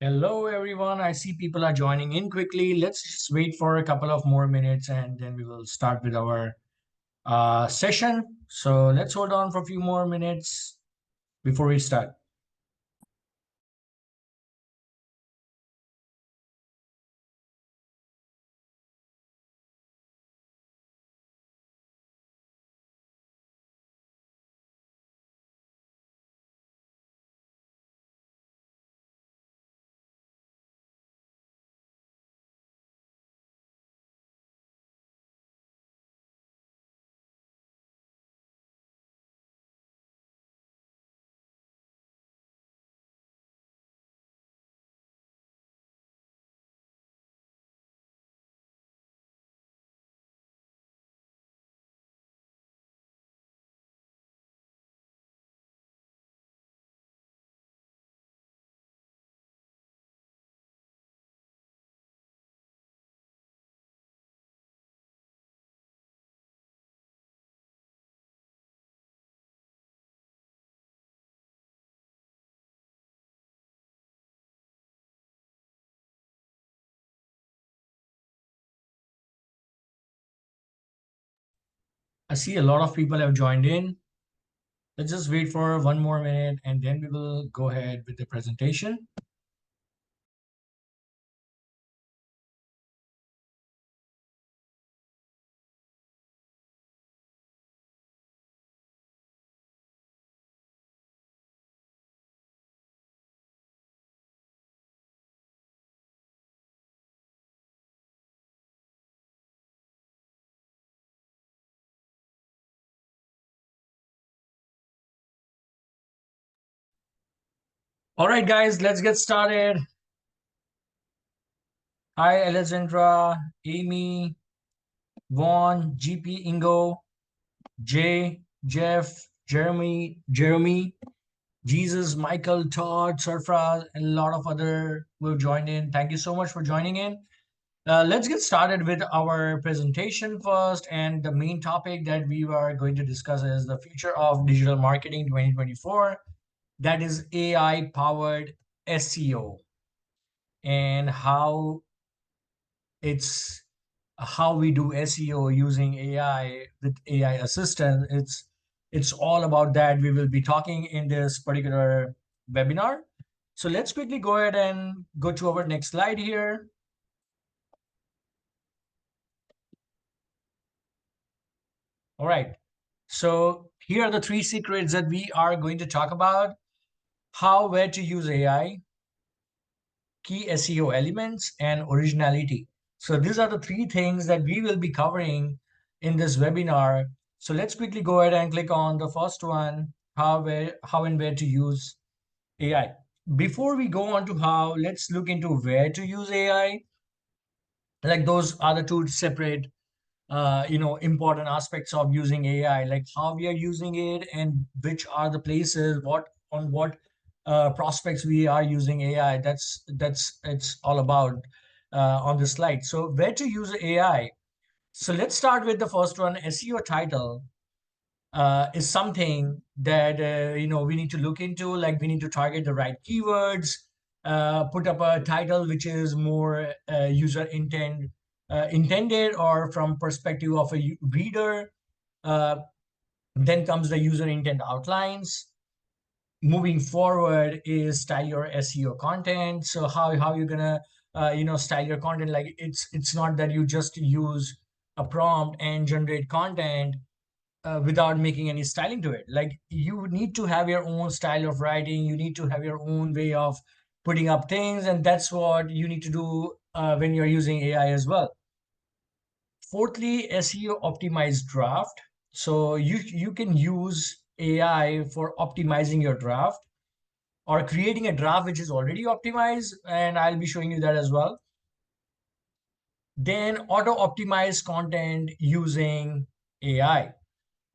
Hello, everyone. I see people are joining in quickly. Let's just wait for a couple of more minutes and then we will start with our session. So let's hold on for a few more minutes before we start. I see a lot of people have joined in. Let's just wait for one more minute and then we will go ahead with the presentation. All right, guys, let's get started. Hi, Alexandra, Amy, Vaughn, GP, Ingo, Jay, Jeff, Jeremy, Jesus, Michael, Todd, Surfraz, and a lot of other will join in. Thank you so much for joining in. Let's get started with our presentation first. And the main topic that we are going to discuss is the future of digital marketing 2024. That is AI-powered SEO and it's how we do SEO using AI with AI assistant. It's all about that. We will be talking in this particular webinar. So let's quickly go ahead and go to our next slide here. All right. So here are the three secrets that we are going to talk about: how, where to use AI, key SEO elements, and originality. So these are the three things that we will be covering in this webinar. So let's quickly go ahead and click on the first one, how and where to use AI. Before we go on to how, let's look into where to use AI. Like those are the two separate important aspects of using AI, like how we are using it and which are the places, what prospects we are using AI. That's it's all about on this slide. So where to use AI. So let's start with the first one. SEO title is something that we need to look into. Like we need to target the right keywords, put up a title which is more user intended or from perspective of a reader. Uh, then comes the user intent outlines. Moving forward is style your SEO content. So how you're gonna style your content. Like it's not that you just use a prompt and generate content without making any styling to it. Like you need to have your own style of writing. You need to have your own way of putting up things, and that's what you need to do when you're using AI as well. Fourthly, SEO optimized draft. So you can use AI for optimizing your draft or creating a draft which is already optimized, and I'll be showing you that as well. Then auto optimize content using AI.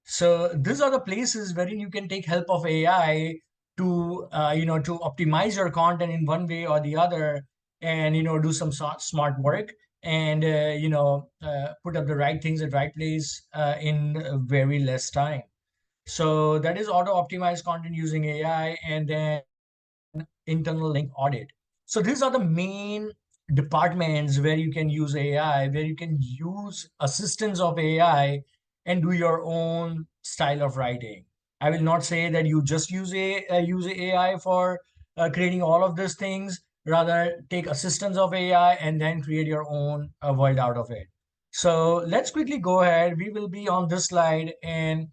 So these are the places wherein you can take help of AI to to optimize your content in one way or the other, and do some smart work and put up the right things at right place in very less time. So that is auto optimize content using AI. And then internal link audit. So these are the main departments where you can use AI, where you can use assistance of AI and do your own style of writing. I will not say that you just use AI for creating all of these things. Rather, take assistance of AI and then create your own world out of it. So let's quickly go ahead. We will be on this slide and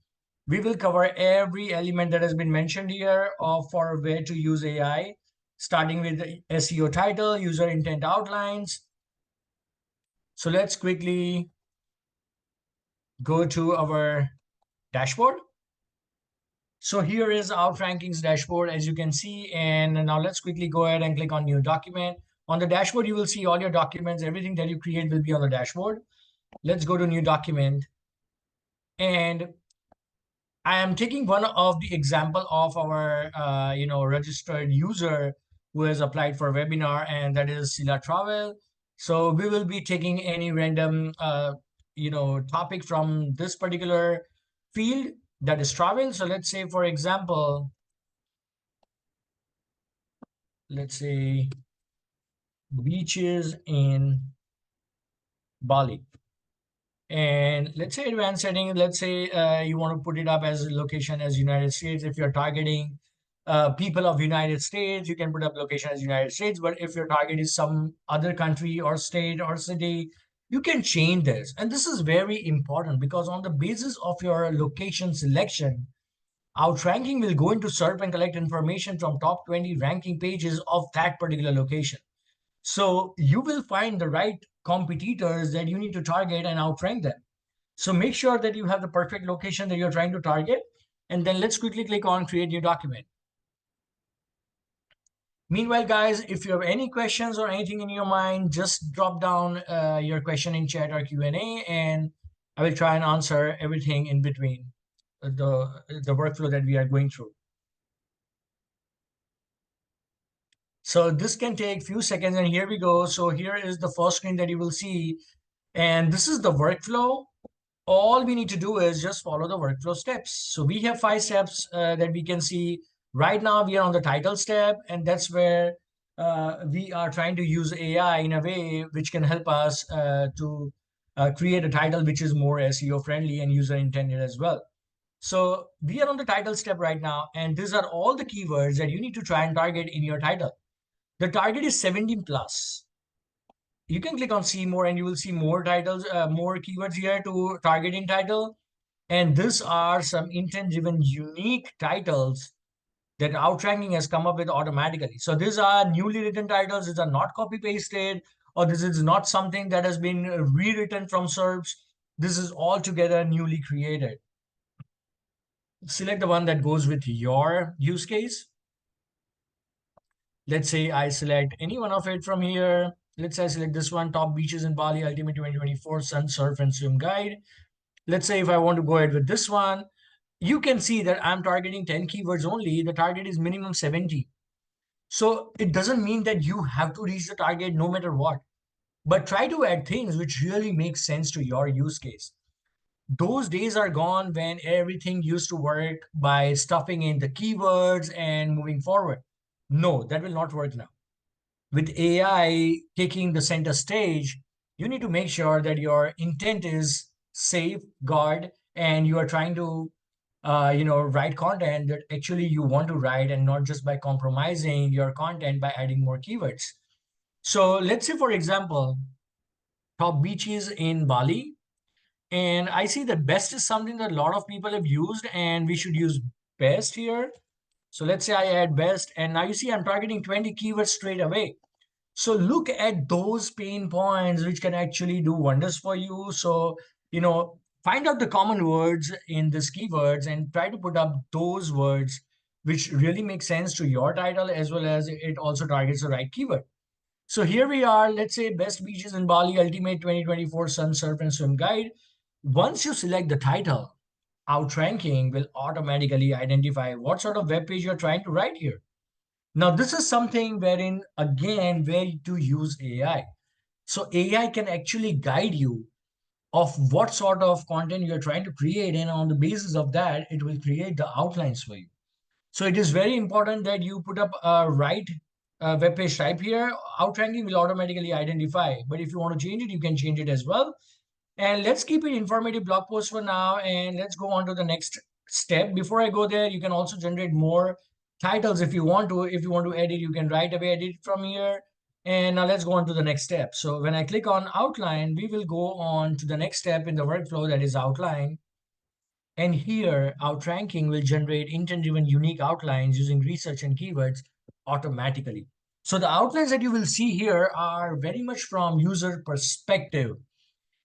we will cover every element that has been mentioned here of for where to use AI, starting with the SEO title, user intent outlines. So let's quickly go to our dashboard. So here is Outranking's dashboard, as you can see. And now let's quickly go ahead and click on new document. On the dashboard, you will see all your documents. Everything that you create will be on the dashboard. Let's go to new document. And I am taking one of the example of our registered user who has applied for a webinar, and that is Sila Travel. So we will be taking any random topic from this particular field, that is travel. So let's say, for example, let's say beaches in Bali. And let's say advanced setting, let's say you want to put it up as a location as United States. If you're targeting people of United States, you can put up location as United States. But if your target is some other country or state or city, you can change this. And this is very important because on the basis of your location selection, outranking will go into SERP and collect information from top 20 ranking pages of that particular location. So you will find the right competitors that you need to target and outrank them. So make sure that you have the perfect location that you're trying to target. And then let's quickly click on create new document. Meanwhile, guys, if you have any questions or anything in your mind, just drop down your question in chat or Q&A, and I will try and answer everything in between the workflow that we are going through. So this can take few seconds, and here we go. So here is the first screen that you will see, and this is the workflow. All we need to do is just follow the workflow steps. So we have 5 steps that we can see. Right now we are on the title step, and that's where we are trying to use AI in a way which can help us to create a title which is more SEO friendly and user intended as well. So we are on the title step right now, and these are all the keywords that you need to try and target in your title. The target is 17 plus. You can click on see more and you will see more titles, more keywords here to target in title. And these are some intent driven unique titles that outranking has come up with automatically. So these are newly written titles. These are not copy pasted, or this is not something that has been rewritten from SERPs. This is altogether newly created. Select the one that goes with your use case. Let's say I select any one of it from here. Let's say I select this one, Top Beaches in Bali, Ultimate 2024 Sun, Surf and Swim Guide. Let's say if I want to go ahead with this one, you can see that I'm targeting 10 keywords only. The target is minimum 70. So it doesn't mean that you have to reach the target no matter what, but try to add things which really make sense to your use case. Those days are gone when everything used to work by stuffing in the keywords and moving forward. No, that will not work now. With AI taking the center stage, you need to make sure that your intent is safe, guard, and you are trying to, write content that actually you want to write, and not just by compromising your content by adding more keywords. So let's say, for example, top beaches in Bali, and I see that best is something that a lot of people have used, and we should use best here. So let's say I add best, and now you see I'm targeting 20 keywords straight away. So look at those pain points which can actually do wonders for you. So, find out the common words in these keywords and try to put up those words which really make sense to your title, as well as it also targets the right keyword. So here we are, let's say best beaches in Bali, Ultimate 2024 Sun, Surf and Swim Guide. Once you select the title, outranking will automatically identify what sort of web page you're trying to write here. Now, this is something wherein, again, where to use AI. So AI can actually guide you of what sort of content you're trying to create, and on the basis of that, it will create the outlines for you. So it is very important that you put up a right web page type here, outranking will automatically identify. But if you want to change it, you can change it as well. And let's keep it informative blog post for now. And let's go on to the next step. Before I go there, you can also generate more titles if you want to. If you want to edit, you can right away edit from here. And now let's go on to the next step. So when I click on outline, we will go on to the next step in the workflow, that is outline. And here, outranking will generate intent-driven unique outlines using research and keywords automatically. So the outlines that you will see here are very much from user perspective.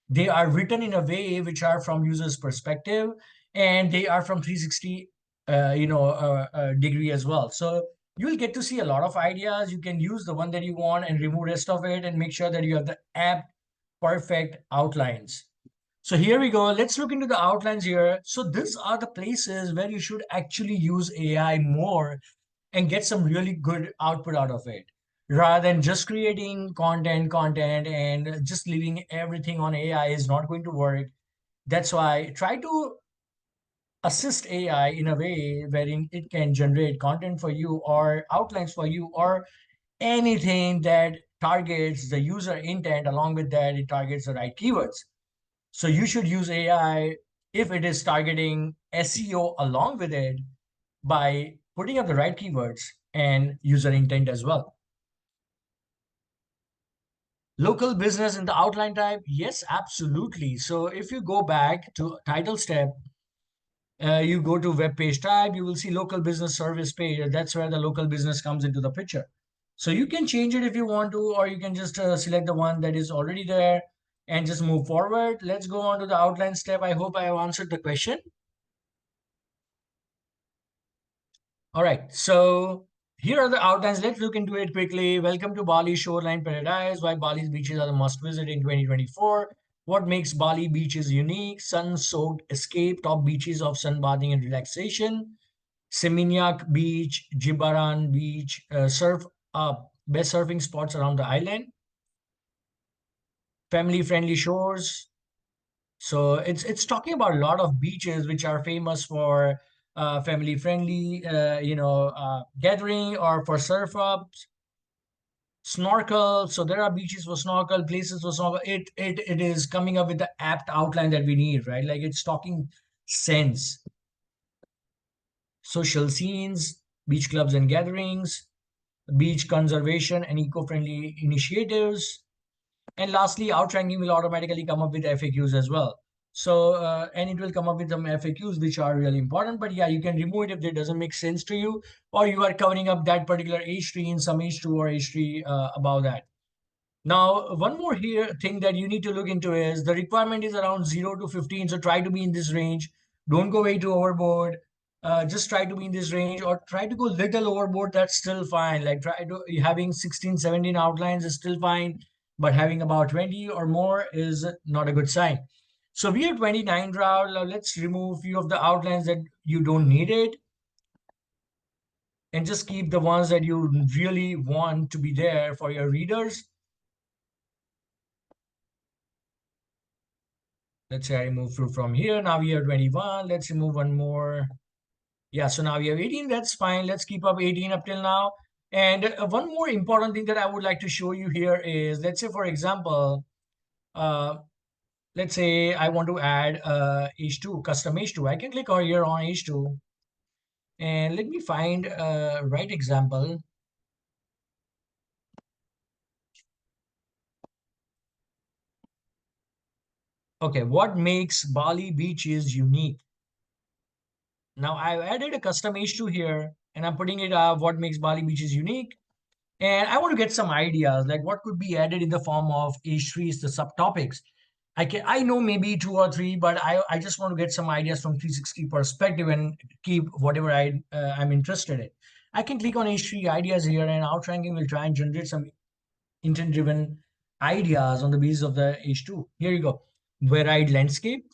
They are written in a way which are from user's perspective, and they are from 360 degree as well. So you'll get to see a lot of ideas. You can use the one that you want and remove rest of it and make sure that you have the apt perfect outlines. So here we go. Let's look into the outlines here. So these are the places where you should actually use AI more and get some really good output out of it, rather than just creating content and just leaving everything on AI is not going to work. That's why try to assist AI in a way wherein it can generate content for you or outlines for you or anything that targets the user intent. Along with that, it targets the right keywords. So you should use AI if it is targeting SEO along with it by putting up the right keywords and user intent as well. Local business in the outline type, yes, absolutely. So if you go back to title step, you go to web page type, you will see local business service page. That's where the local business comes into the picture. So you can change it if you want to, or you can just select the one that is already there and just move forward. Let's go on to the outline step. I hope I have answered the question. All right, so here are the outlines. Let's look into it quickly. Welcome to Bali Shoreline Paradise. Why Bali's beaches are the must visit in 2024. What makes Bali beaches unique? Sun-soaked escape, top beaches of sunbathing and relaxation. Seminyak Beach, Jimbaran Beach, best surfing spots around the island. Family-friendly shores. So it's talking about a lot of beaches which are famous for family friendly, gathering or for surf ups, snorkel. So there are beaches for snorkel, places for snorkel. It is coming up with the apt outline that we need, right? Like it's talking sense. Social scenes, beach clubs and gatherings, beach conservation and eco-friendly initiatives. And lastly, outranking will automatically come up with FAQs as well. So, and it will come up with some FAQs which are really important. But yeah, you can remove it if it doesn't make sense to you, or you are covering up that particular H3 in some H2 or H3 above that. Now, one more here thing that you need to look into is the requirement is around 0 to 15. So try to be in this range. Don't go way too overboard. Just try to be in this range or try to go little overboard. That's still fine. Like try to having 16, 17 outlines is still fine, but having about 20 or more is not a good sign. So we are 29 draft. Now let's remove a few of the outlines that you don't need it and just keep the ones that you really want to be there for your readers. Let's say I remove through from here. Now we have 21. Let's remove one more. Yeah, so now we have 18. That's fine. Let's keep up 18 up till now. And one more important thing that I would like to show you here is, let's say, for example, uh, let's say I want to add H2, custom H2. I can click on here on H2. And let me find a right example. Okay, what makes Bali beaches unique? Now I've added a custom H2 here, and I'm putting it up what makes Bali beaches unique. And I want to get some ideas, like what could be added in the form of H3s, the subtopics. I know maybe two or three, but I just want to get some ideas from 360 perspective and keep whatever I'm interested in. I can click on H3 ideas here, and outranking will try and generate some intent-driven ideas on the basis of the H2. Here you go. Varied landscape,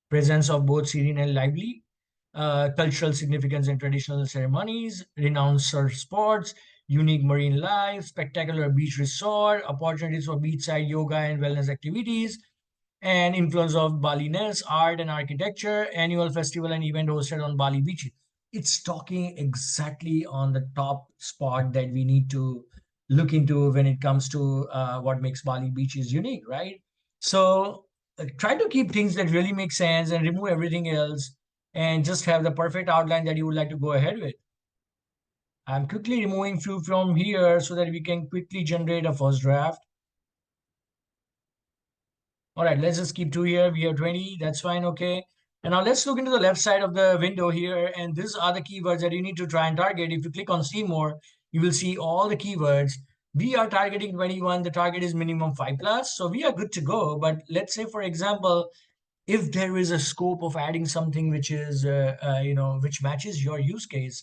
presence of both serene and lively, cultural significance and traditional ceremonies, renowned surf spots, unique marine life, spectacular beach resort, opportunities for beachside yoga and wellness activities, and influence of Balinese art and architecture, annual festival and event hosted on Bali beaches. it's talking exactly on the top spot that we need to look into when it comes to what makes Bali beaches unique, right? So try to keep things that really make sense and remove everything else and just have the perfect outline that you would like to go ahead with. I'm quickly removing few from here so that we can quickly generate a first draft. All right, let's just keep two here. We have 20. That's fine. Okay. And now let's look into the left side of the window here. And these are the keywords that you need to try and target. If you click on see more, you will see all the keywords. We are targeting 21. The target is minimum 5 plus. So we are good to go. But let's say, for example, if there is a scope of adding something which is which matches your use case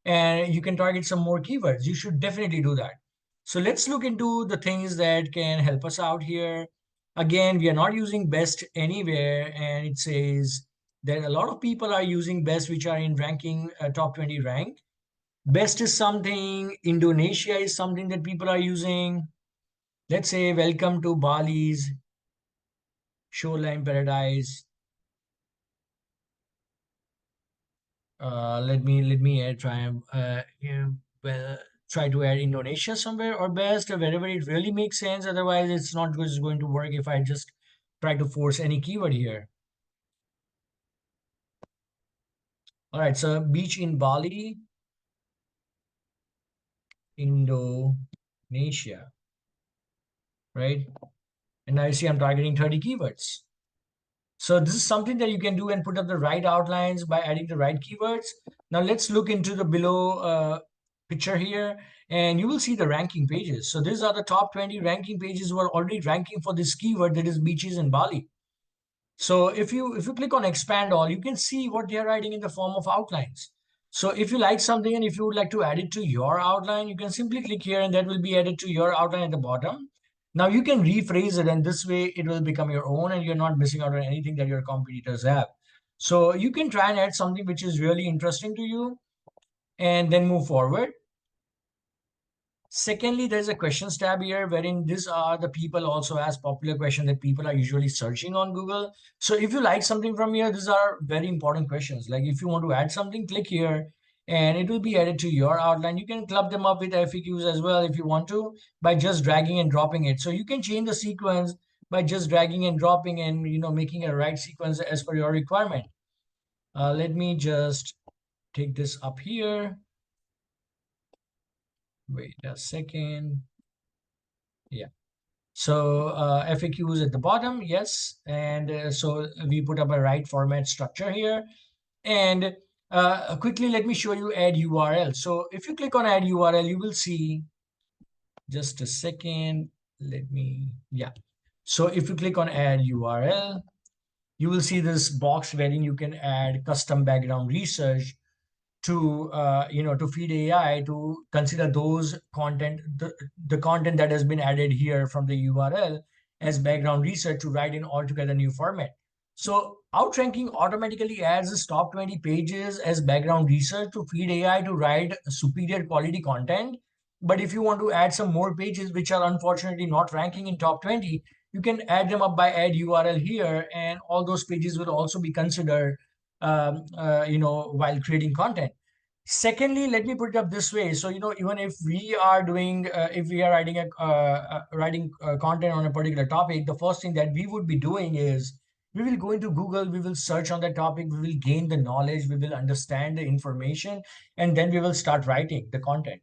and you can target some more keywords, you should definitely do that. So let's look into the things that can help us out here. Again, we are not using best anywhere, and it says that a lot of people are using best which are in ranking top 20 rank. Best is something, Indonesia is something that people are using. Let's say welcome to Bali's shoreline paradise. Let me well, try to add Indonesia somewhere or best or wherever it really makes sense. Otherwise, it's not just going to work if I just try to force any keyword here. All right, so beach in Bali, Indonesia, right? And now you see I'm targeting 30 keywords. So this is something that you can do and put up the right outlines by adding the right keywords. Now let's look into the below picture here and you will see the ranking pages. So these are the top 20 ranking pages who are already ranking for this keyword that is beaches in Bali. So if you click on expand all, you can see what they're writing in the form of outlines. So if you like something and if you would like to add it to your outline, you can simply click here and that will be added to your outline at the bottom. Now you can rephrase it and this way it will become your own and you're not missing out on anything that your competitors have. So you can try and add something which is really interesting to you and then move forward. Secondly, there's a questions tab here wherein these are the people also as popular questions that people are usually searching on Google. So if you like something from here, these are very important questions. Like if you want to add something, click here and it will be added to your outline. You can club them up with FAQs as well if you want to by just dragging and dropping it. So you can change the sequence by just dragging and dropping and making a right sequence as per your requirement. Let me just take this up here. Wait a second. Yeah. So FAQs at the bottom, yes. And so we put up a right format structure here. And quickly, let me show you add URL. So if you click on add URL, you will see, just a second, yeah. So if you click on add URL, you will see this box wherein you can add custom background research to to feed AI to consider those content, the content that has been added here from the URL as background research to write in altogether new format. So outranking automatically adds this top 20 pages as background research to feed AI to write superior quality content. But if you want to add some more pages which are unfortunately not ranking in top 20, you can add them up by add URL here, and all those pages will also be considered while creating content. Secondly, let me put it up this way. So, even if we are doing, if we are writing content on a particular topic, the first thing that we would be doing is we will go into Google, we will search on that topic, we will gain the knowledge, we will understand the information, and then we will start writing the content.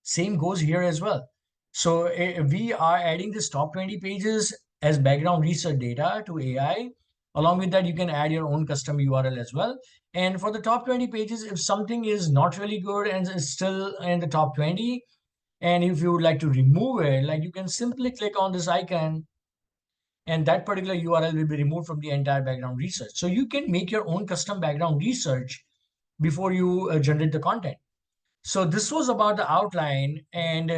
Same goes here as well. So we are adding this top 20 pages as background research data to AI. Along with that, you can add your own custom URL as well. And for the top 20 pages, if something is not really good and is still in the top 20, and if you would like to remove it, like you can simply click on this icon and that particular URL will be removed from the entire background research. So you can make your own custom background research before you generate the content. So this was about the outline and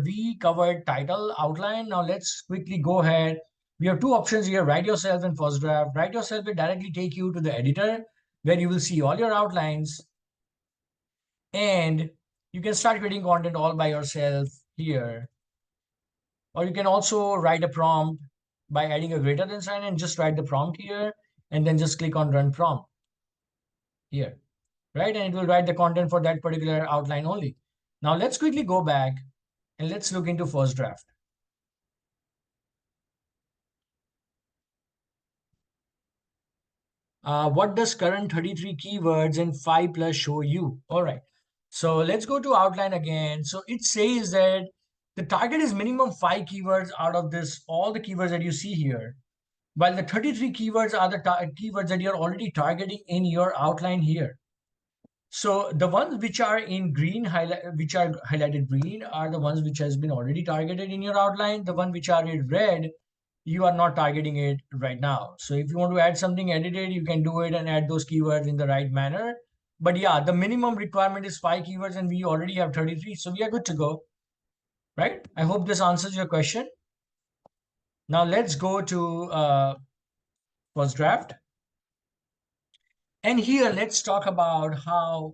we covered title, outline. Now let's quickly go ahead. We have two options here, write yourself and first draft. Write yourself will directly take you to the editor where you will see all your outlines and you can start creating content all by yourself here. Or you can also write a prompt by adding a greater than sign and just write the prompt here and then just click on run prompt here. right? And it will write the content for that particular outline only. Now let's quickly go back and let's look into first draft. What does current 33 keywords and 5 plus show you? All right. So let's go to outline again. So it says that the target is minimum 5 keywords out of this, all the keywords that you see here. While the 33 keywords are the keywords that you're already targeting in your outline here. So the ones which are in green, which are highlighted green, are the ones which has been already targeted in your outline. The one which are in red, you are not targeting it right now. So if you want to add something edited, you can do it and add those keywords in the right manner. But yeah, the minimum requirement is 5 keywords and we already have 33. So we are good to go, right? I hope this answers your question. Now let's go to first draft. And here, let's talk about how,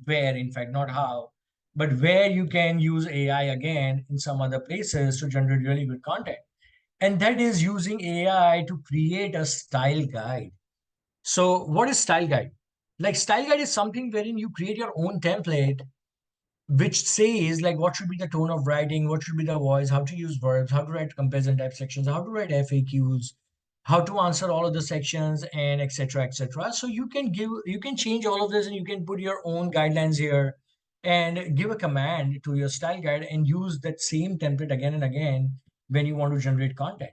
where, in fact, not how, but where you can use AI again in some other places to generate really good content. And that is using AI to create a style guide. So, what is style guide? Like, style guide is something wherein you create your own template which says like what should be the tone of writing, what should be the voice, how to use verbs, how to write comparison type sections, how to write FAQs, how to answer all of the sections, and etc. etc. So you can change all of this and you can put your own guidelines here and give a command to your style guide and use that same template again and again when you want to generate content.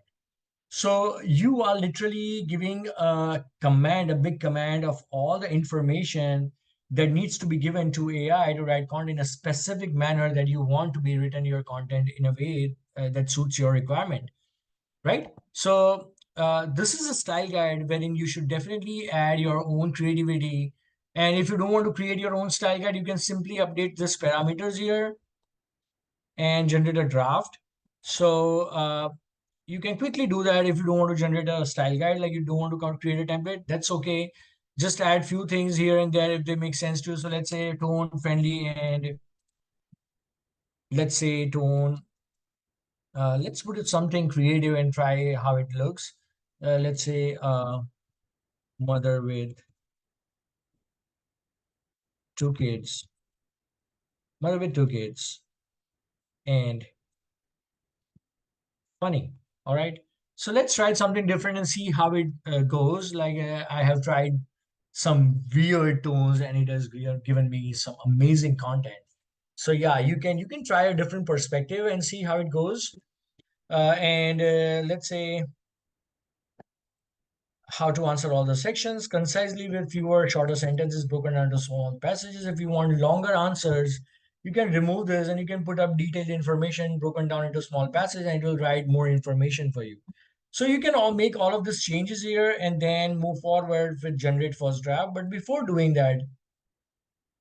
So you are literally giving a command, a big command of all the information that needs to be given to AI to write content in a specific manner that you want to be written your content in a way that suits your requirement, right? So this is a style guide wherein you should definitely add your own creativity. And if you don't want to create your own style guide, you can simply update this parameters here and generate a draft. So you can quickly do that if you don't want to generate a style guide, like you don't want to create a template, that's okay. Just add few things here and there if they make sense to you. So let's say tone friendly and let's say tone, let's put it something creative and try how it looks. Let's say mother with two kids, mother with two kids and funny. All right. So let's try something different and see how it goes. Like I have tried some weird tones and it has given me some amazing content. So yeah, you can try a different perspective and see how it goes. And let's say how to answer all the sections concisely with fewer shorter sentences broken down into small passages. If you want longer answers, you can remove this and you can put up detailed information broken down into small passages and it will write more information for you. So you can all make all of these changes here and then move forward with generate first draft. But before doing that,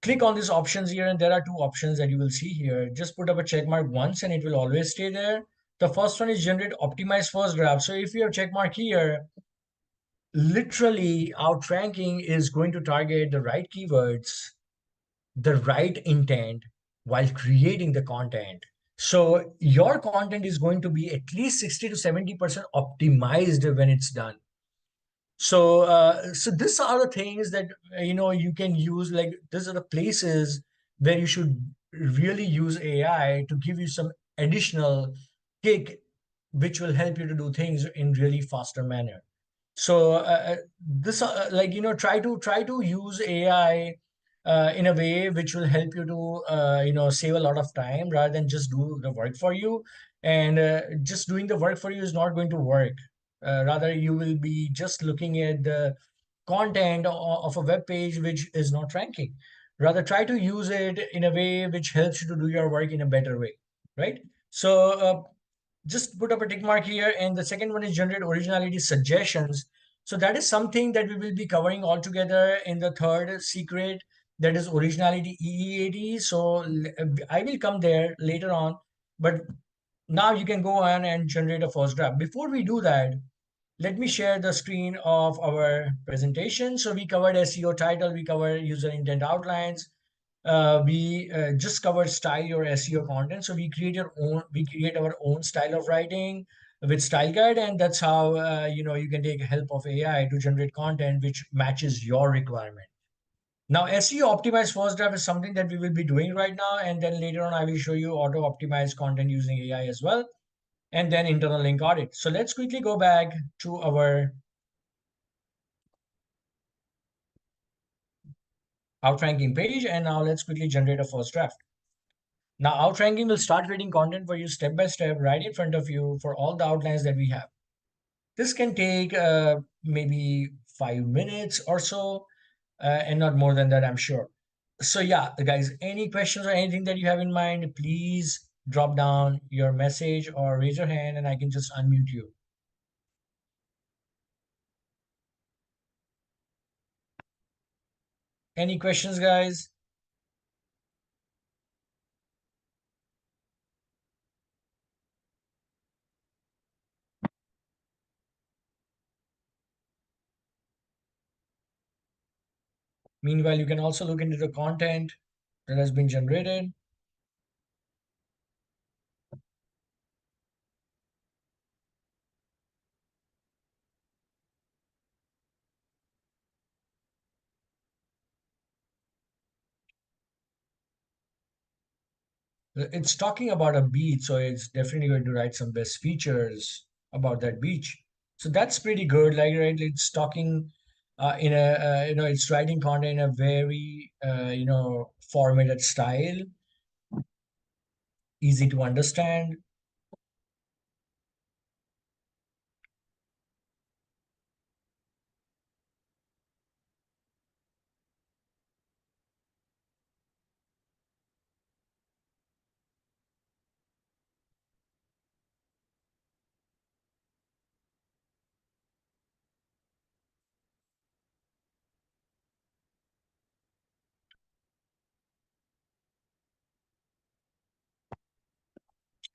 click on these options here and there are two options that you will see here. Just put up a check mark once and it will always stay there. The first one is generate optimized first draft. So if you have check mark here, literally outranking is going to target the right keywords, the right intent while creating the content. So your content is going to be at least 60 to 70% optimized when it's done. So these are the things that you can use. Like these are the places where you should really use AI to give you some additional kick, which will help you to do things in really faster manner. So this like try to use AI in a way which will help you to save a lot of time rather than just do the work for you. And just doing the work for you is not going to work. Rather, you will be just looking at the content of a web page which is not ranking. Rather, try to use it in a way which helps you to do your work in a better way, right? So just put up a tick mark here. And the second one is generate originality suggestions. So that is something that we will be covering all together in the third secret, that is originality EEAT. So I will come there later on, but now you can go on and generate a first draft. Before we do that, let me share the screen of our presentation. So we covered SEO title, we covered user intent outlines, we just covered style or SEO content. So we create our own style of writing with style guide, and that's how you can take help of AI to generate content which matches your requirement. Now, SEO optimized first draft is something that we will be doing right now. And then later on, I will show you auto optimized content using AI as well. And then internal link audit. So let's quickly go back to our outranking page. And now let's quickly generate a first draft. Now, outranking will start creating content for you step by step right in front of you for all the outlines that we have. This can take maybe 5 minutes or so, and not more than that, I'm sure. So yeah, guys, any questions or anything that you have in mind, please drop down your message or raise your hand and I can just unmute you. Any questions, guys? Meanwhile, you can also look into the content that has been generated. It's talking about a beach, so it's definitely going to write some best features about that beach. So that's pretty good. Like, right, it's talking in a it's writing content in a very formatted style, easy to understand.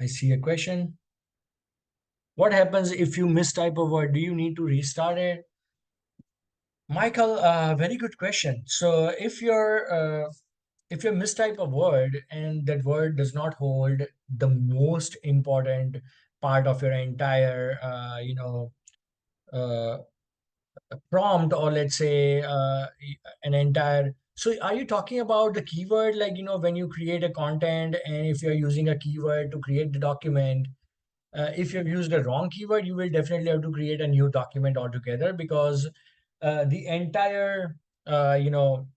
I see a question. What happens if you mistype a word? Do you need to restart it? Michael, very good question. So if you mistype a word and that word does not hold the most important part of your entire uh, prompt, or let's say an entire, so are you talking about the keyword, like when you create a content and if you're using a keyword to create the document, if you've used a wrong keyword, you will definitely have to create a new document altogether, because the entire SERP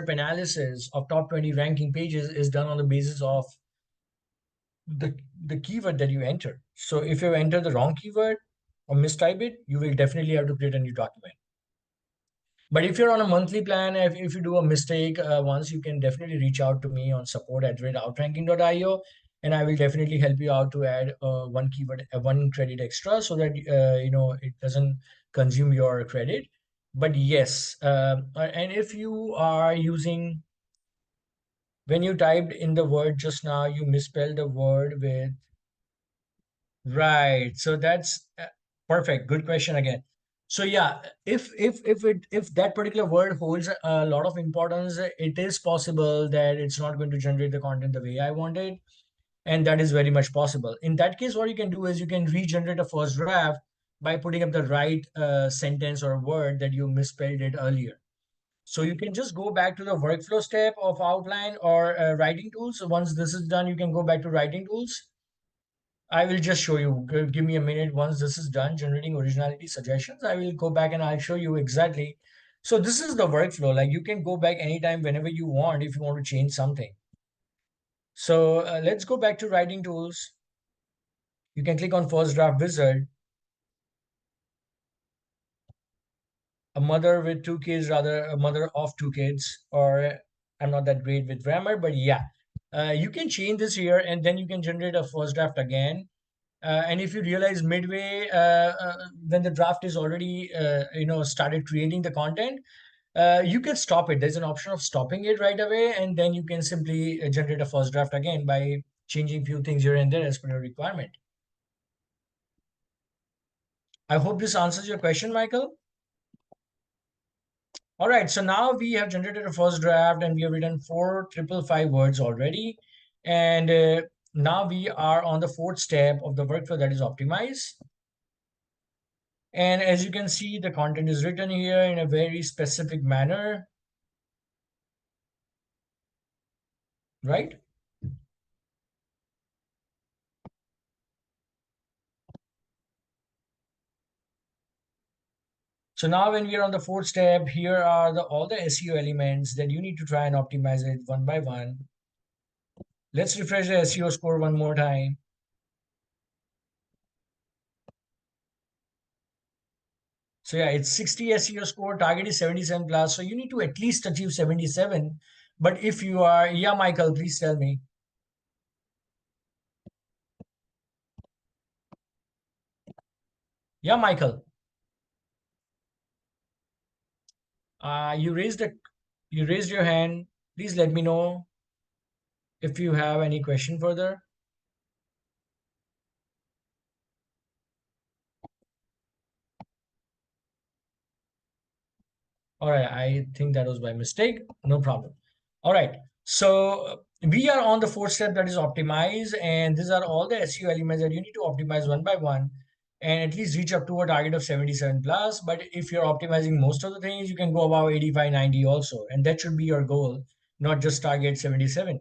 analysis of top 20 ranking pages is done on the basis of the keyword that you enter. So if you enter the wrong keyword or mistype it, you will definitely have to create a new document. But if you're on a monthly plan, if you do a mistake once, you can definitely reach out to me on support@outranking.io, and I will definitely help you out to add one keyword, one credit extra, so that it doesn't consume your credit. But yes, and if you are using, when you typed in the word just now, you misspelled the word with, right. So that's perfect. Good question again. So yeah, if that particular word holds a lot of importance, it is possible that it's not going to generate the content the way I wanted, and that is very much possible. In that case, what you can do is you can regenerate a first draft by putting up the right sentence or word that you misspelled it earlier. So you can just go back to the workflow step of outline or writing tools. So once this is done, you can go back to writing tools. I will just show you. Give me a minute. Once this is done, generating originality suggestions, I will go back and I'll show you exactly. So this is the workflow. Like, you can go back anytime, whenever you want, if you want to change something. So let's go back to writing tools. You can click on first draft wizard. A mother with two kids, rather a mother of two kids, or I'm not that great with grammar, but yeah. You can change this here and then you can generate a first draft again. And if you realize midway, when the draft is already started creating the content, you can stop it. There's an option of stopping it right away, and then you can simply generate a first draft again by changing few things here and there as per your requirement. I hope this answers your question, Michael. All right, so now we have generated a first draft and we have written 4,555 words already. And now we are on the fourth step of the workflow, that is optimize. And as you can see, the content is written here in a very specific manner, right? So now when we are on the fourth step, here are all the SEO elements that you need to try and optimize it one by one. Let's refresh the SEO score one more time. So yeah, it's 60 SEO score, target is 77 plus. So you need to at least achieve 77. But if you are, yeah, Michael, please tell me. Yeah, Michael, you raised your hand. Please let me know if you have any question further. All right, I think that was by mistake. No problem. All right, so we are on the fourth step, that is optimize, and these are all the SEO elements that you need to optimize one by one and at least reach up to a target of 77 plus. But if you're optimizing most of the things, you can go about 85, 90 also, and that should be your goal, not just target 77.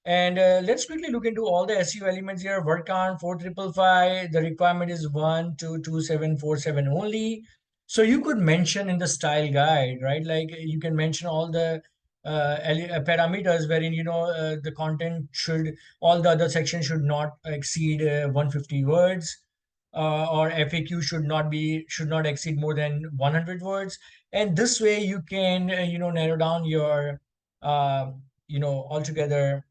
And let's quickly look into all the SEO elements here. Word count 4555. The requirement is 1, 2, 2, 7, 4, 7 only. So you could mention in the style guide, right? Like you can mention all the parameters wherein the content should, all the other sections should not exceed 150 words, or FAQ should not exceed more than 100 words. And this way you can narrow down your uh, altogether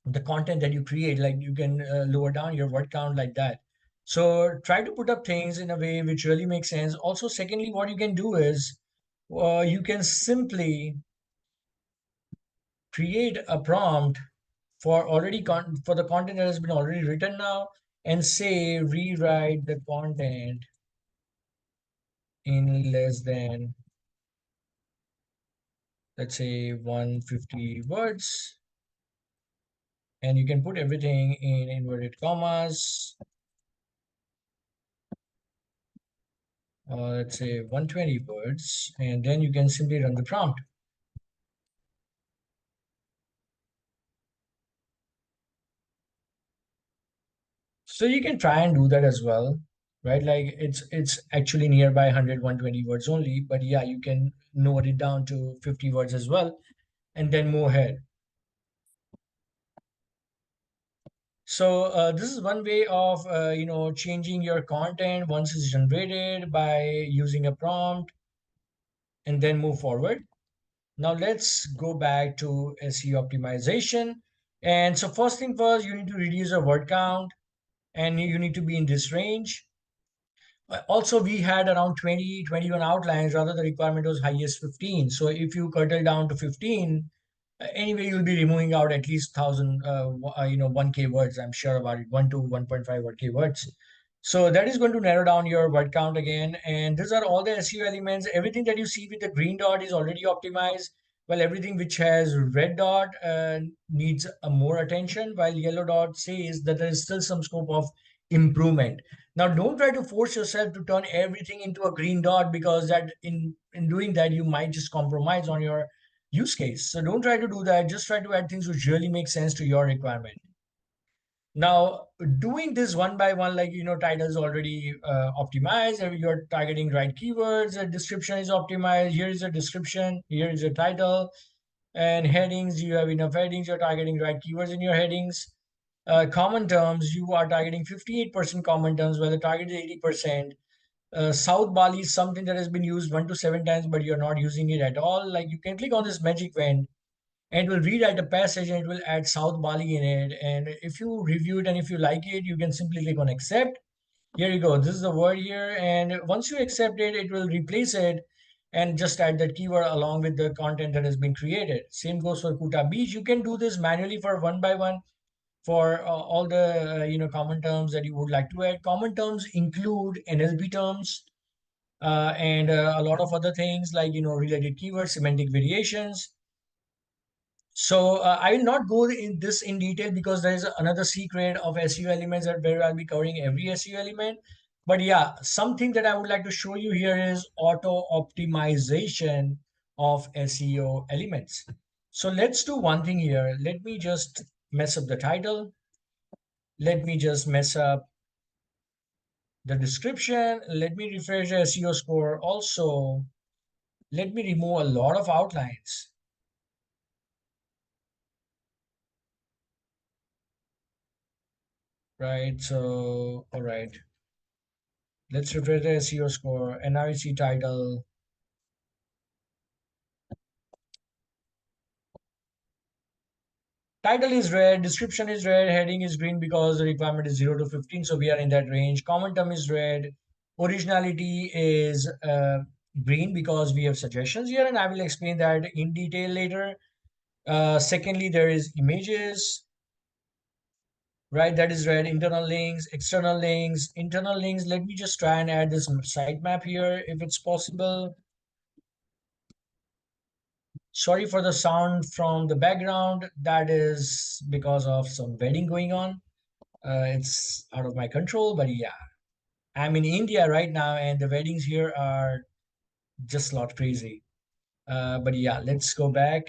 the content that you create. Like you can lower down your word count like that. So try to put up things in a way which really makes sense. Also, secondly, what you can do is you can simply create a prompt for for the content that has been already written now, and say rewrite the content in less than, let's say, 150 words. And you can put everything in inverted commas, let's say 120 words, and then you can simply run the prompt. So you can try and do that as well, right? Like it's actually nearby 100, 120 words only, but yeah, you can note it down to 50 words as well, and then move ahead. So this is one way of changing your content once it's generated by using a prompt, and then move forward. Now let's go back to SEO optimization. And so first thing first, you need to reduce your word count, and you need to be in this range. Also, we had around 20, 21 outlines, rather the requirement was highest 15. So if you curtail down to 15, anyway, you'll be removing out at least 1,000, 1K words, I'm sure about it, 1 to 1.5 K words. So that is going to narrow down your word count again. And these are all the SEO elements. Everything that you see with the green dot is already optimized, while everything which has red dot needs a more attention, while yellow dot says that there is still some scope of improvement. Now, don't try to force yourself to turn everything into a green dot, because that in doing that, you might just compromise on your use case. So don't try to do that. Just try to add things which really make sense to your requirement. Now, doing this one by one, like, titles already optimized, you're targeting right keywords, a description is optimized. Here is a description, here is a title, and headings, you have enough headings, you're targeting right keywords in your headings. Common terms, you are targeting 58% common terms, where the target is 80%. South Bali is something that has been used 1 to 7 times, but you're not using it at all. Like you can click on this magic wand, and it will rewrite a passage, and it will add South Bali in it. And if you review it and if you like it, you can simply click on accept. Here you go. This is the word here. And once you accept it, it will replace it and just add that keyword along with the content that has been created. Same goes for Kuta Beach. You can do this manually for one by one for all the common terms that you would like to add. Common terms include NLP terms, and a lot of other things like related keywords, semantic variations. So I will not go in this in detail, because there is another secret of SEO elements that where I'll be covering every SEO element. But yeah, something that I would like to show you here is auto optimization of SEO elements. So let's do one thing here. Let me just mess up the title. Let me just mess up the description. Let me refresh the SEO score. Also, let me remove a lot of outlines. Right. So, all right. Let's refresh the SEO score. And now you see title. Title is red, description is red, heading is green because the requirement is 0 to 15. So we are in that range. Common term is red. Originality is green because we have suggestions here, and I will explain that in detail later. Secondly, there is images, right? That is red. Internal links, external links, internal links. Let me just try and add this sitemap here if it's possible. Sorry for the sound from the background. That is because of some wedding going on. It's out of my control, but yeah, I'm in India right now, and the weddings here are just a lot crazy. But yeah, let's go back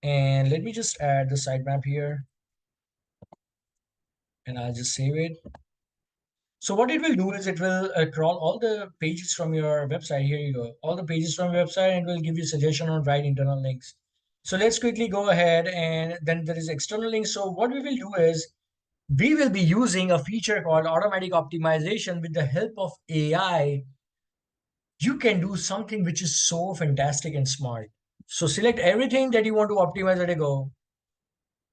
and let me just add the sitemap here, and I'll just save it. So what it will do is it will crawl all the pages from your website. Here you go, all the pages from your website, and it will give you suggestion on right internal links. So let's quickly go ahead, and then there is external links. So what we will do is we will be using a feature called automatic optimization. With the help of AI, you can do something which is so fantastic and smart. So select everything that you want to optimize at a go,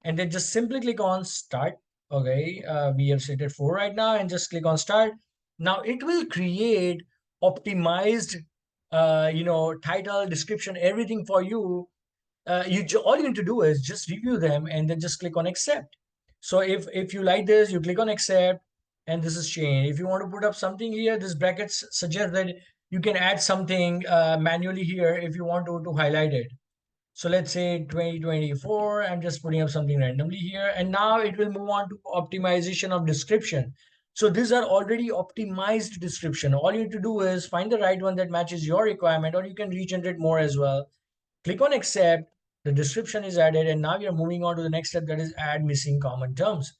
and then just simply click on start. Okay, we have selected 4 right now, and just click on start. Now it will create optimized, title, description, everything for you. All you need to do is just review them and then just click on accept. So if you like this, you click on accept, and this is changed. If you want to put up something here, this brackets suggest that you can add something manually here if you want to highlight it. So let's say 2024, I'm just putting up something randomly here, and now it will move on to optimization of description. So these are already optimized description. All you need to do is find the right one that matches your requirement, or you can regenerate more as well. Click on accept, the description is added, and now you're moving on to the next step, that is add missing common terms.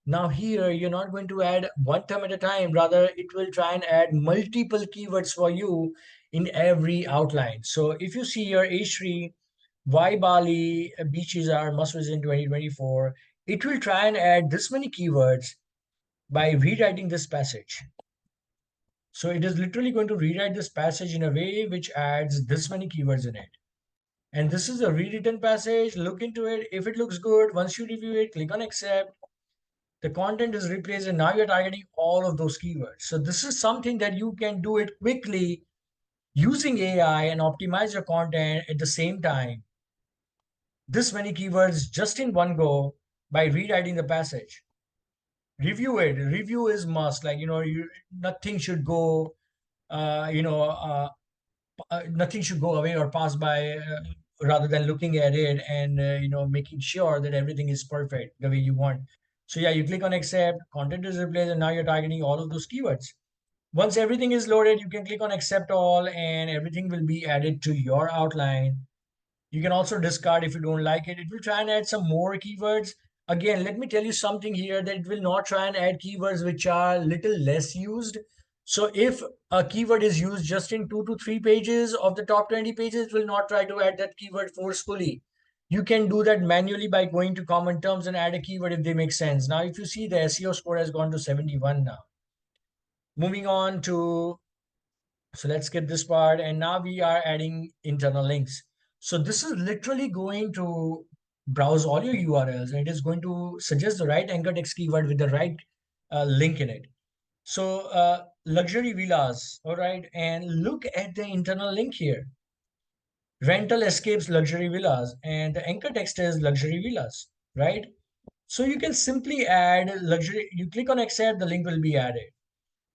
Now here, you're not going to add one term at a time, rather it will try and add multiple keywords for you in every outline. So if you see your H3, why Bali beaches are must visit in 2024, it will try and add this many keywords by rewriting this passage. So it is literally going to rewrite this passage in a way which adds this many keywords in it. And this is a rewritten passage. Look into it. If it looks good, once you review it, click on accept. The content is replaced, and now you're targeting all of those keywords. So this is something that you can do it quickly using AI and optimize your content at the same time. This many keywords just in one go by rewriting the passage. Review it. Review is must. Like, nothing should go, uh, you know, uh, nothing should go away or pass by, rather than looking at it and making sure that everything is perfect the way you want. So yeah, you click on accept, content is replaced, and now you're targeting all of those keywords. Once everything is loaded, you can click on accept all, and everything will be added to your outline. You can also discard if you don't like it. It will try and add some more keywords. Again, let me tell you something here, that it will not try and add keywords which are little less used. So if a keyword is used just in 2 to 3 pages of the top 20 pages, it will not try to add that keyword forcefully. You can do that manually by going to common terms and add a keyword if they make sense. Now, if you see, the SEO score has gone to 71 now. Moving on to, so let's skip this part. And now we are adding internal links. So this is literally going to browse all your URLs, and it is going to suggest the right anchor text keyword with the right link in it. So luxury villas, all right. And look at the internal link here. Rental escapes luxury villas, and the anchor text is luxury villas, right? So you can simply add luxury. You click on accept, the link will be added.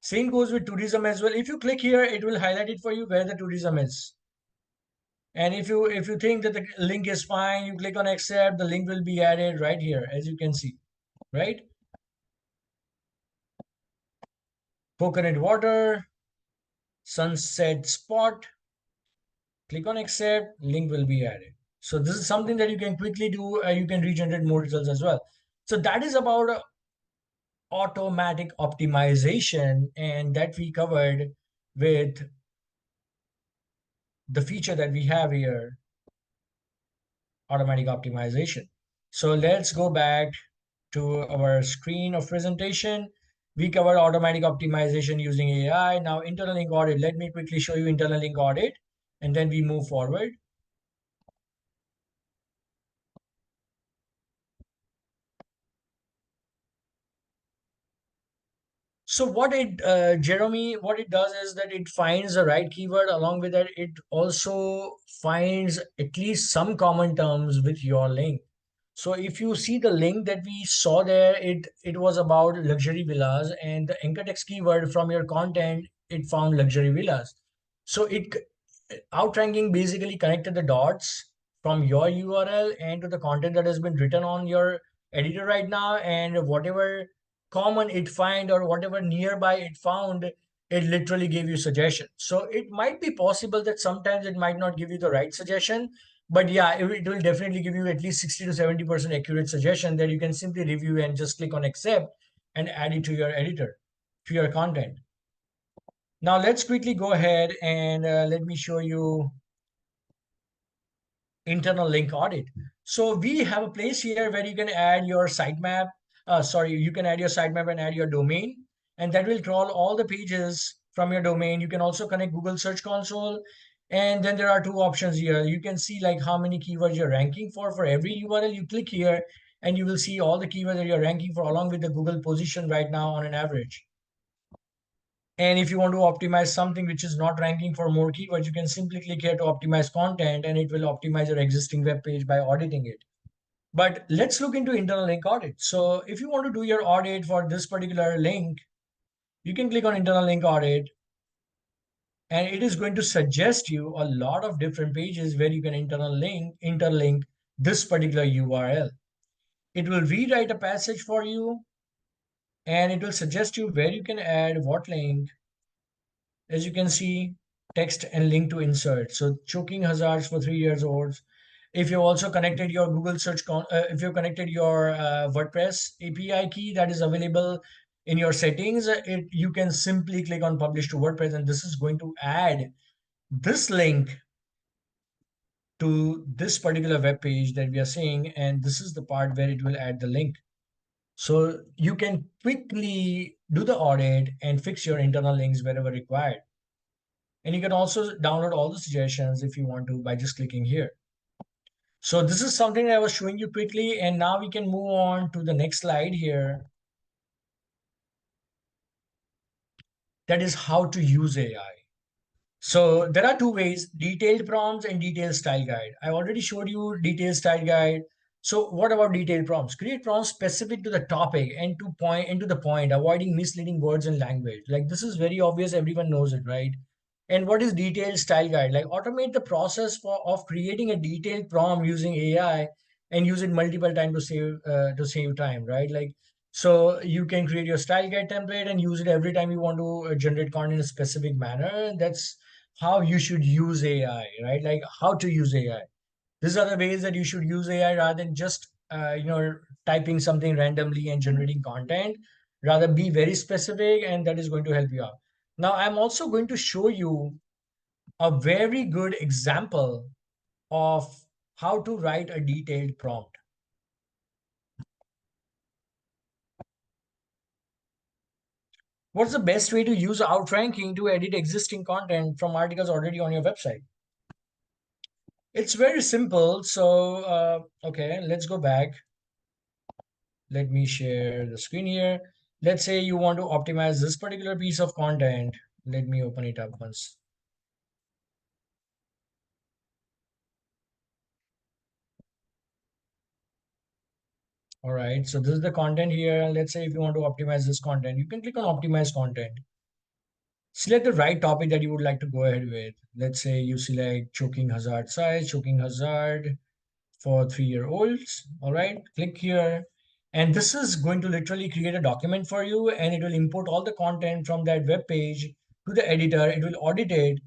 Same goes with tourism as well. If you click here, it will highlight it for you where the tourism is. And if you think that the link is fine, you click on accept, the link will be added right here, as you can see, right? coconut water, sunset spot. Click on accept, link will be added. So this is something that you can quickly do. You can regenerate more results as well. So that is about automatic optimization, and that we covered with the feature that we have here, automatic optimization. So let's go back to our screen of presentation. We covered automatic optimization using AI. Now internal link audit. Let me quickly show you internal link audit, and then we move forward. So what it, Jeremy, what it does is that it finds the right keyword. Along with that, it also finds at least some common terms with your link. So if you see the link that we saw there, it was about luxury villas, and the anchor text keyword from your content, it found luxury villas. So outranking basically connected the dots from your URL and to the content that has been written on your editor right now, and whatever common it find or whatever nearby it found, it literally gave you suggestion. So it might be possible that sometimes it might not give you the right suggestion, but yeah, it will definitely give you at least 60 to 70% accurate suggestion that you can simply review and just click on accept and add it to your editor, to your content. Now let's quickly go ahead and let me show you internal link audit. So we have a place here where you can add your sitemap. You can add your sitemap and add your domain, and that will crawl all the pages from your domain. You can also connect Google Search Console, and then there are two options here. You can see like how many keywords you're ranking for every URL. You click here, and you will see all the keywords that you're ranking for, along with the Google position right now on an average. And if you want to optimize something which is not ranking for more keywords, you can simply click here to optimize content, and it will optimize your existing web page by auditing it. But let's look into internal link audit. So if you want to do your audit for this particular link, you can click on internal link audit, and it is going to suggest you a lot of different pages where you can interlink this particular URL. It will rewrite a passage for you, and it will suggest you where you can add what link. As you can see, text and link to insert. So choking hazards for 3 years olds. If you've also connected your Google search, if you've connected your WordPress API key that is available in your settings, you can simply click on publish to WordPress, and this is going to add this link to this particular web page that we are seeing. And this is the part where it will add the link. So you can quickly do the audit and fix your internal links wherever required. And you can also download all the suggestions if you want to by just clicking here. So this is something that I was showing you quickly, and now we can move on to the next slide here. That is how to use AI. So there are two ways: detailed prompts and detailed style guide. I already showed you detailed style guide. So what about detailed prompts? Create prompts specific to the topic and to the point, avoiding misleading words and language. Like this is very obvious, everyone knows it, right? And what is detailed style guide? Like automate the process of creating a detailed prompt using AI and use it multiple times to save time, right? Like so you can create your style guide template and use it every time you want to generate content in a specific manner. That's how you should use AI, right? Like how to use AI. These are the ways that you should use AI rather than just typing something randomly and generating content. Rather be very specific, and that is going to help you out. Now I'm also going to show you a very good example of how to write a detailed prompt. What's the best way to use outranking to edit existing content from articles already on your website? It's very simple. So, okay, let's go back. Let me share the screen here. Let's say you want to optimize this particular piece of content. Let me open it up once. All right, so this is the content here. Let's say if you want to optimize this content, you can click on optimize content. Select the right topic that you would like to go ahead with. Let's say you select choking hazard size, choking hazard for 3-year-olds. All right, click here. And this is going to literally create a document for you, and it will import all the content from that web page to the editor. It will audit it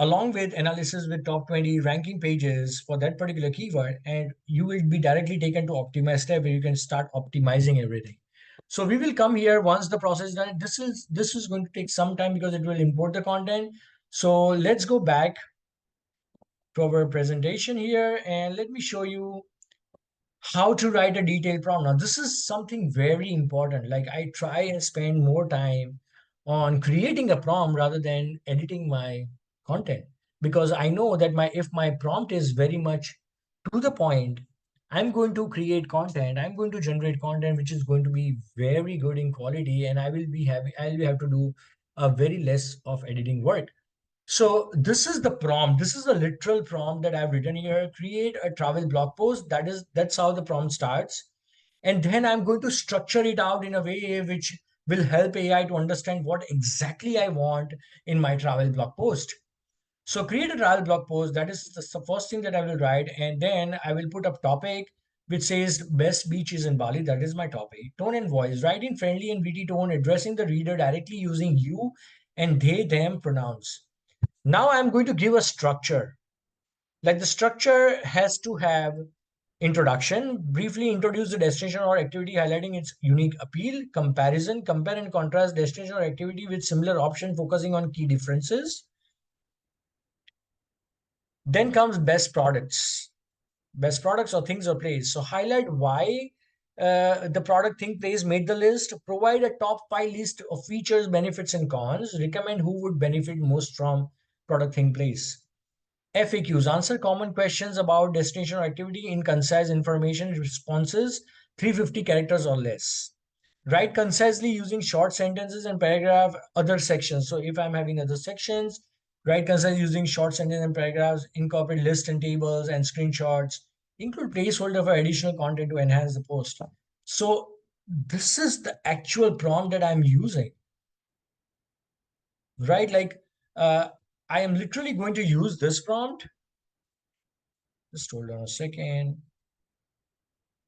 along with analysis with top 20 ranking pages for that particular keyword, and you will be directly taken to optimize step where you can start optimizing everything. So we will come here once the process is done. This is going to take some time because it will import the content. So let's go back to our presentation here, and let me show you how to write a detailed prompt. Now, this is something very important. Like, I try and spend more time on creating a prompt rather than editing my content, because I know that my if my prompt is very much to the point, I'm going to create content. I'm going to generate content which is going to be very good in quality, and I'll be have to do a very less of editing work. So this is the prompt. This is the literal prompt that I've written here. Create a travel blog post. That's how the prompt starts. And then I'm going to structure it out in a way which will help AI to understand what exactly I want in my travel blog post. So create a travel blog post. That is the first thing that I will write. And then I will put a topic which says best beaches in Bali. That is my topic. Tone and voice. Write in friendly and witty tone, addressing the reader directly using you and they, them pronouns. Now I'm going to give a structure. Like, the structure has to have introduction, briefly introduce the destination or activity, highlighting its unique appeal, comparison, compare and contrast destination or activity with similar option, focusing on key differences. Then comes best products or things or plays. So highlight why the product, thing, place made the list, provide a top 5 list of features, benefits and cons, recommend who would benefit most from product, thing, place. FAQs, answer common questions about destination or activity in concise information responses, 350 characters or less. Write concisely using short sentences and paragraph other sections. So if I'm having other sections, write concise using short sentences and paragraphs, incorporate lists and tables and screenshots, include placeholder for additional content to enhance the post. So this is the actual prompt that I'm using, right? Like, I am literally going to use this prompt. Just hold on a second.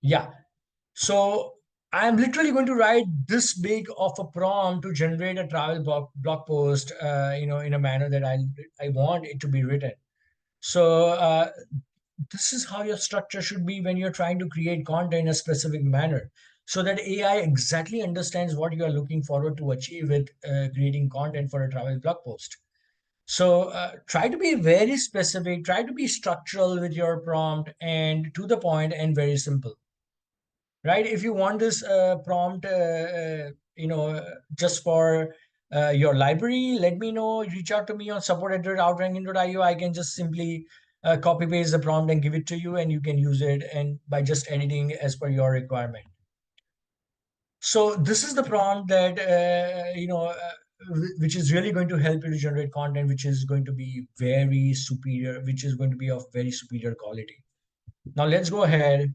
Yeah. So I'm literally going to write this big of a prompt to generate a travel blog post, in a manner that I want it to be written. So this is how your structure should be when you're trying to create content in a specific manner, so that AI exactly understands what you are looking forward to achieve with creating content for a travel blog post. So try to be very specific, try to be structural with your prompt and to the point and very simple, right? If you want this prompt, just for your library, let me know. Reach out to me on support@outranking.io. I can just simply copy paste the prompt and give it to you, and you can use it and by just editing as per your requirement. So this is the prompt that which is really going to help you to generate content which is going to be very superior, which is going to be of very superior quality. Now let's go ahead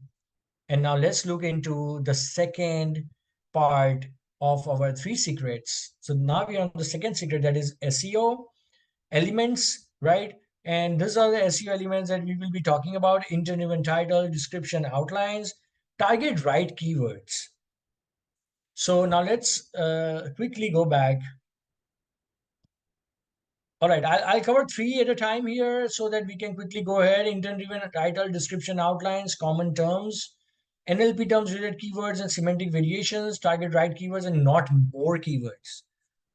and now let's look into the second part of our 3 secrets. So now we are on the second secret, that is SEO elements, right? And these are the SEO elements that we will be talking about: intent-driven title, description, outlines, target right keywords. So now let's quickly go back. All right, I'll cover 3 at a time here so that we can quickly go ahead. Intent-driven title, description, outlines, common terms, NLP terms, related keywords and semantic variations, target right keywords and not more keywords.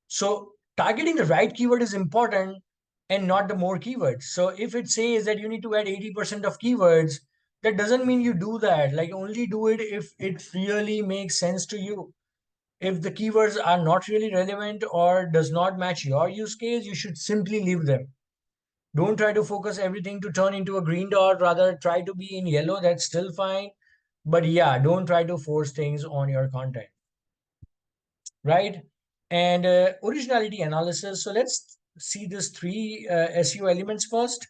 So targeting the right keyword is important and not the more keywords. So if it says that you need to add 80% of keywords, that doesn't mean you do that. Like, only do it if it really makes sense to you. If the keywords are not really relevant or does not match your use case, you should simply leave them. Don't try to focus everything to turn into a green dot. Rather, try to be in yellow. That's still fine. But yeah, don't try to force things on your content, right? And originality analysis. So let's see these 3 SEO elements first.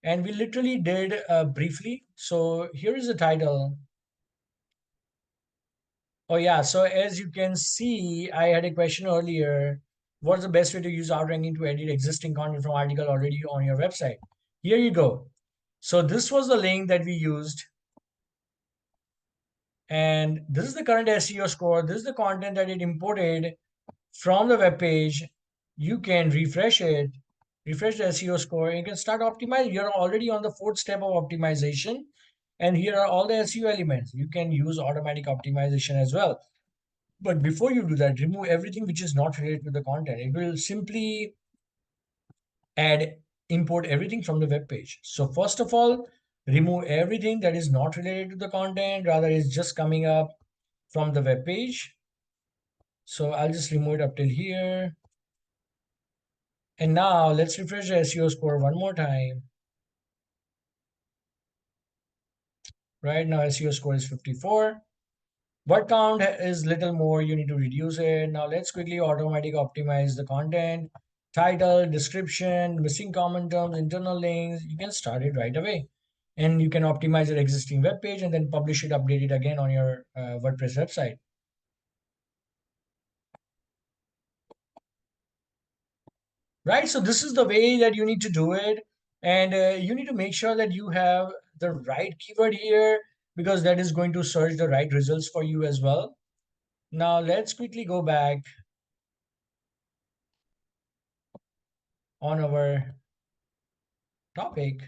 And we literally did briefly. So here is the title. Oh yeah, so as you can see, I had a question earlier. What's the best way to use outranking to edit existing content from article already on your website? Here you go. So this was the link that we used. And this is the current SEO score. This is the content that it imported from the web page. You can refresh it, refresh the SEO score, and you can start optimizing. You're already on the fourth step of optimization. And here are all the SEO elements. You can use automatic optimization as well. But before you do that, remove everything which is not related to the content. It will simply import everything from the web page. So first of all, remove everything that is not related to the content, rather is just coming up from the web page. So I'll just remove it up till here. And now let's refresh the SEO score one more time. Right now SEO score is 54. Word count is little more, you need to reduce it. Now let's quickly automatic optimize the content, title, description, missing common terms, internal links. You can start it right away. And you can optimize your existing web page and then publish it, update it again on your WordPress website. Right, so this is the way that you need to do it. And you need to make sure that you have the right keyword here, because that is going to search the right results for you as well. Now let's quickly go back on our topic,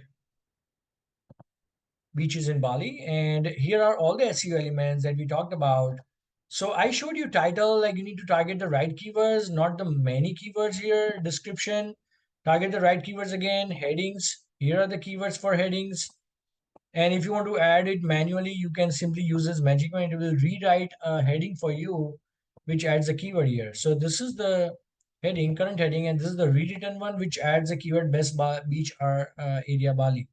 beaches in Bali. And here are all the SEO elements that we talked about. So I showed you title, like you need to target the right keywords, not the many keywords here. Description, target the right keywords again. Headings, here are the keywords for headings. And if you want to add it manually, you can simply use this magic wand. It will rewrite a heading for you, which adds a keyword here. So this is the heading, current heading, and this is the rewritten one, which adds a keyword beach or area Bali.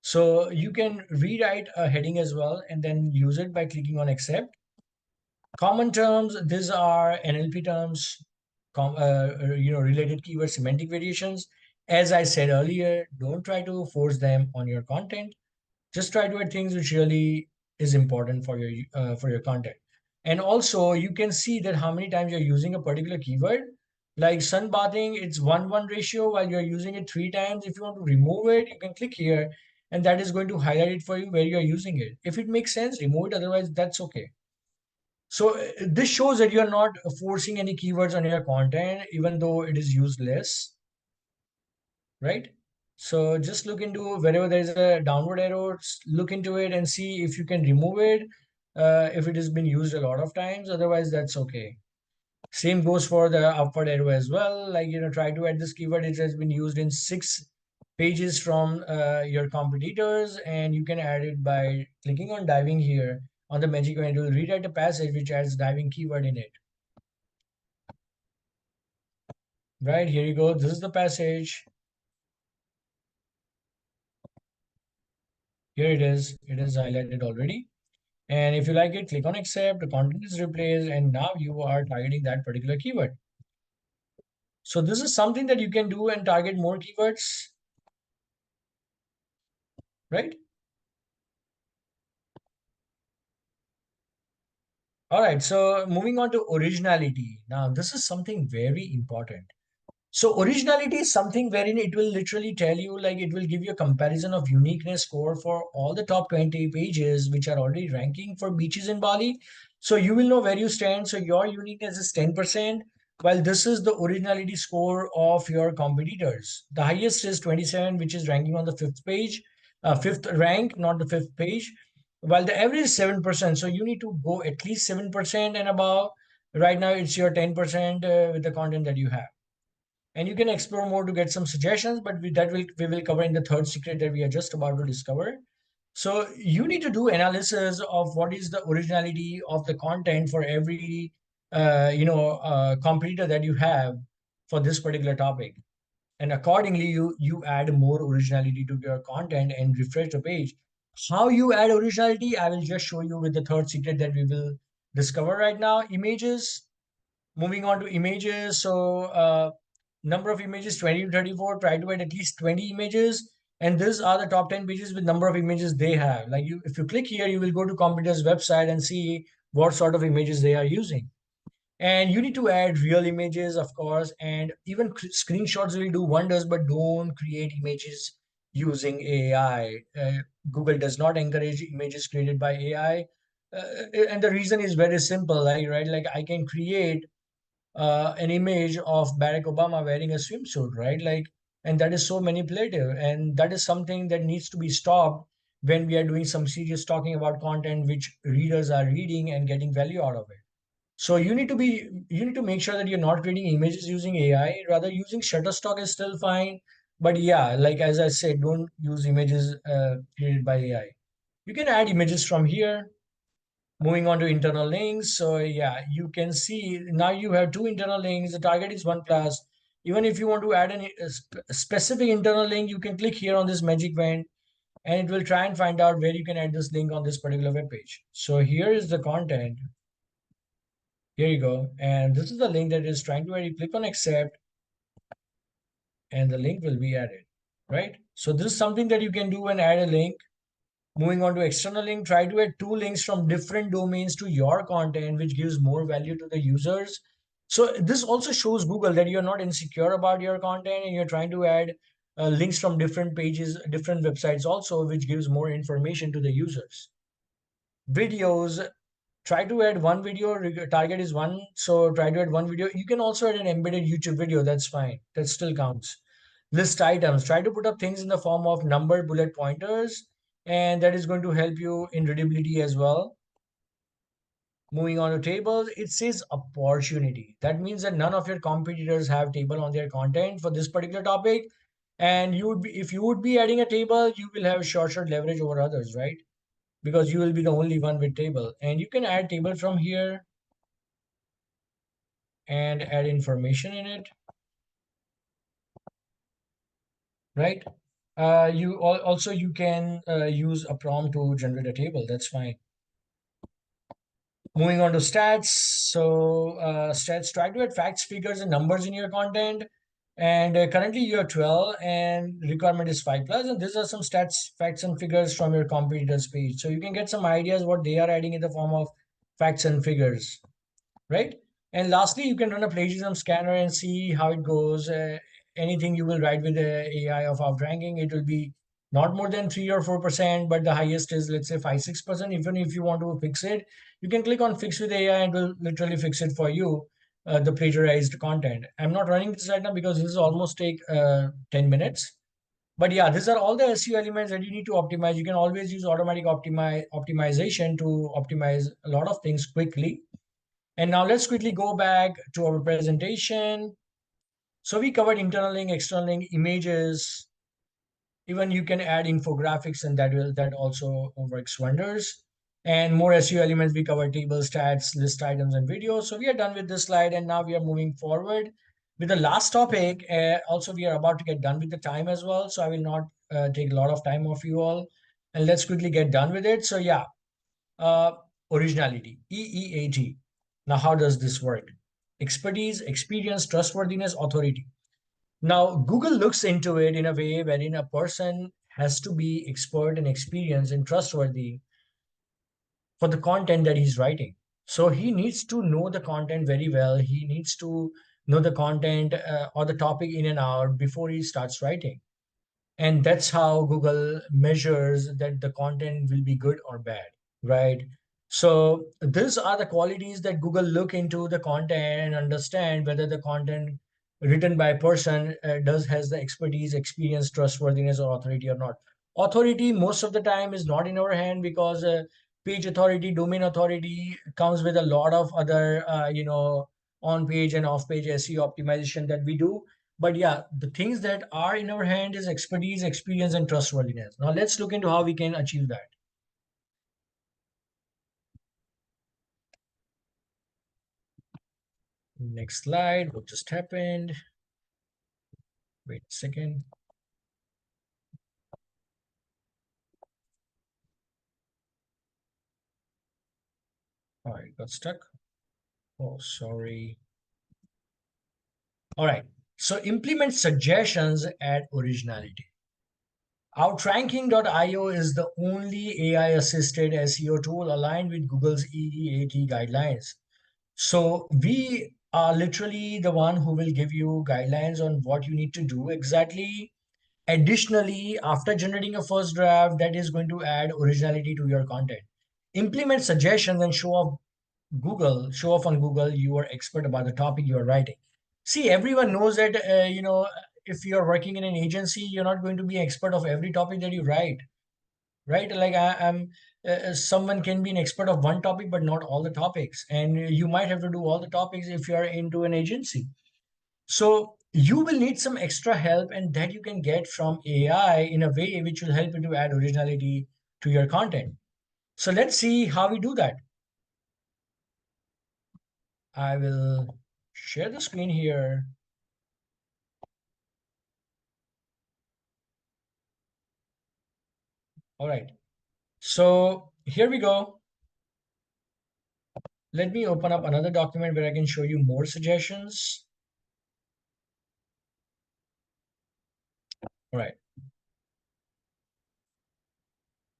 So you can rewrite a heading as well and then use it by clicking on accept. Common terms, these are NLP terms, related keyword semantic variations. As I said earlier, don't try to force them on your content. Just try to add things which really is important for your content. And also you can see that how many times you're using a particular keyword. Like sunbathing, it's 1:1 ratio while you're using it 3 times. If you want to remove it, you can click here and that is going to highlight it for you where you're using it. If it makes sense, remove it, otherwise that's okay. So this shows that you're not forcing any keywords on your content even though it is used less, right? So just look into wherever there is a downward arrow, look into it and see if you can remove it if it has been used a lot of times. Otherwise, that's okay. Same goes for the upward arrow as well. Like, try to add this keyword. It has been used in 6 pages from your competitors, and you can add it by clicking on diving here on the magic wand. It will rewrite a passage which adds diving keyword in it. Right, here you go. This is the passage. Here it is. It is highlighted already. And if you like it, click on accept, the content is replaced, and now you are targeting that particular keyword. So this is something that you can do and target more keywords, right? All right, so moving on to originality. Now, this is something very important. So originality is something wherein it will literally tell you, like it will give you a comparison of uniqueness score for all the top 20 pages, which are already ranking for beaches in Bali. So you will know where you stand. So your uniqueness is 10%, while this is the originality score of your competitors. The highest is 27, which is ranking on the fifth page, fifth rank, not the fifth page, while the average is 7%. So you need to go at least 7% and above. Right now, it's your 10% with the content that you have, and you can explore more to get some suggestions, but we will cover in the third secret that we are just about to discover. So you need to do analysis of what is the originality of the content for every competitor that you have for this particular topic, and accordingly you add more originality to your content and refresh the page. How you add originality, I will just show you with the third secret that we will discover right now. Images. Moving on to images. So number of images 20 to 34. Try to add at least 20 images. And these are the top 10 pages with number of images they have. Like if you click here, you will go to competitors' website and see what sort of images they are using. And you need to add real images, of course, and even screenshots will do wonders, but don't create images using AI. Google does not encourage images created by AI. and the reason is very simple, right? Like I can create an image of Barack Obama wearing a swimsuit, right? Like, and that is so manipulative, and that is something that needs to be stopped when we are doing some serious talking about content which readers are reading and getting value out of it. So you need to make sure that you're not creating images using AI. Rather, using Shutterstock is still fine. But yeah, like as I said, don't use images created by AI. You can add images from here. Moving on to internal links. So yeah, you can see now you have two internal links. The target is 1+. Even if you want to add a specific internal link, you can click here on this magic wand and it will try and find out where you can add this link on this particular web page. So here is the content. Here you go. And this is the link that is trying to add. You click on accept and the link will be added, right? So this is something that you can do and add a link. Moving on to external link, try to add two links from different domains to your content, which gives more value to the users. So this also shows Google that you're not insecure about your content and you're trying to add links from different pages, different websites also, which gives more information to the users. Videos, try to add one video, target is one, so try to add one video. You can also add an embedded YouTube video, that's fine, that still counts. List items, try to put up things in the form of numbered bullet pointers, and that is going to help you in readability as well. Moving on to tables, it says opportunity. That means that none of your competitors have table on their content for this particular topic, and you would be, if you would be adding a table, you will have short leverage over others, right? Because you will be the only one with table, and you can add table from here and add information in it, right? Also you can use a prompt to generate a table. That's fine. Moving on to stats. So stats, try to add facts, figures, and numbers in your content. And currently you are 12 and requirement is 5+. And these are some stats, facts, and figures from your competitors page. So you can get some ideas what they are adding in the form of facts and figures, right? And lastly, you can run a plagiarism scanner and see how it goes. Anything you will write with the AI of outranking, it will be not more than 3 or 4%, but the highest is, let's say, 5-6%. Even if you want to fix it, you can click on fix with AI and it will literally fix it for you, the plagiarized content. I'm not running this right now because this is almost take 10 minutes. But yeah, these are all the SEO elements that you need to optimize. You can always use automatic optimization to optimize a lot of things quickly. And now let's quickly go back to our presentation. So we covered internal link, external link, images. Even you can add infographics and that also works wonders. And more SEO elements, we cover tables, stats, list items, and videos. So we are done with this slide and now we are moving forward with the last topic. Also, we are about to get done with the time as well. So I will not take a lot of time off you all. And let's quickly get done with it. So yeah, uh, originality, EEAT. Now, how does this work? Expertise, experience, trustworthiness, authority. Now, Google looks into it in a way wherein a person has to be expert and experienced and trustworthy for the content that he's writing. So he needs to know the content very well. He needs to know the content or the topic in and out before he starts writing. And that's how Google measures that the content will be good or bad. Right. So these are the qualities that Google look into the content and understand whether the content written by a person does has the expertise, experience, trustworthiness, or authority or not. Authority most of the time is not in our hand because page authority, domain authority comes with a lot of other, on page and off page SEO optimization that we do. But yeah, the things that are in our hand is expertise, experience, and trustworthiness. Now let's look into how we can achieve that. Next slide. What just happened? Wait a second. All right, got stuck. Oh, sorry. All right. So implement suggestions at originality. Outranking.io is the only AI-assisted SEO tool aligned with Google's EEAT guidelines. So we are literally the one who will give you guidelines on what you need to do exactly. Additionally, after generating a first draft, that is going to add originality to your content. Implement suggestions and show off on Google you are expert about the topic you are writing. See, everyone knows that, if you're working in an agency, you're not going to be expert of every topic that you write, right? Like I'm someone can be an expert of one topic, but not all the topics. And you might have to do all the topics if you are into an agency. So you will need some extra help, and that you can get from AI in a way which will help you to add originality to your content. So let's see how we do that. I will share the screen here. All right. So here we go. Let me open up another document where I can show you more suggestions. All right.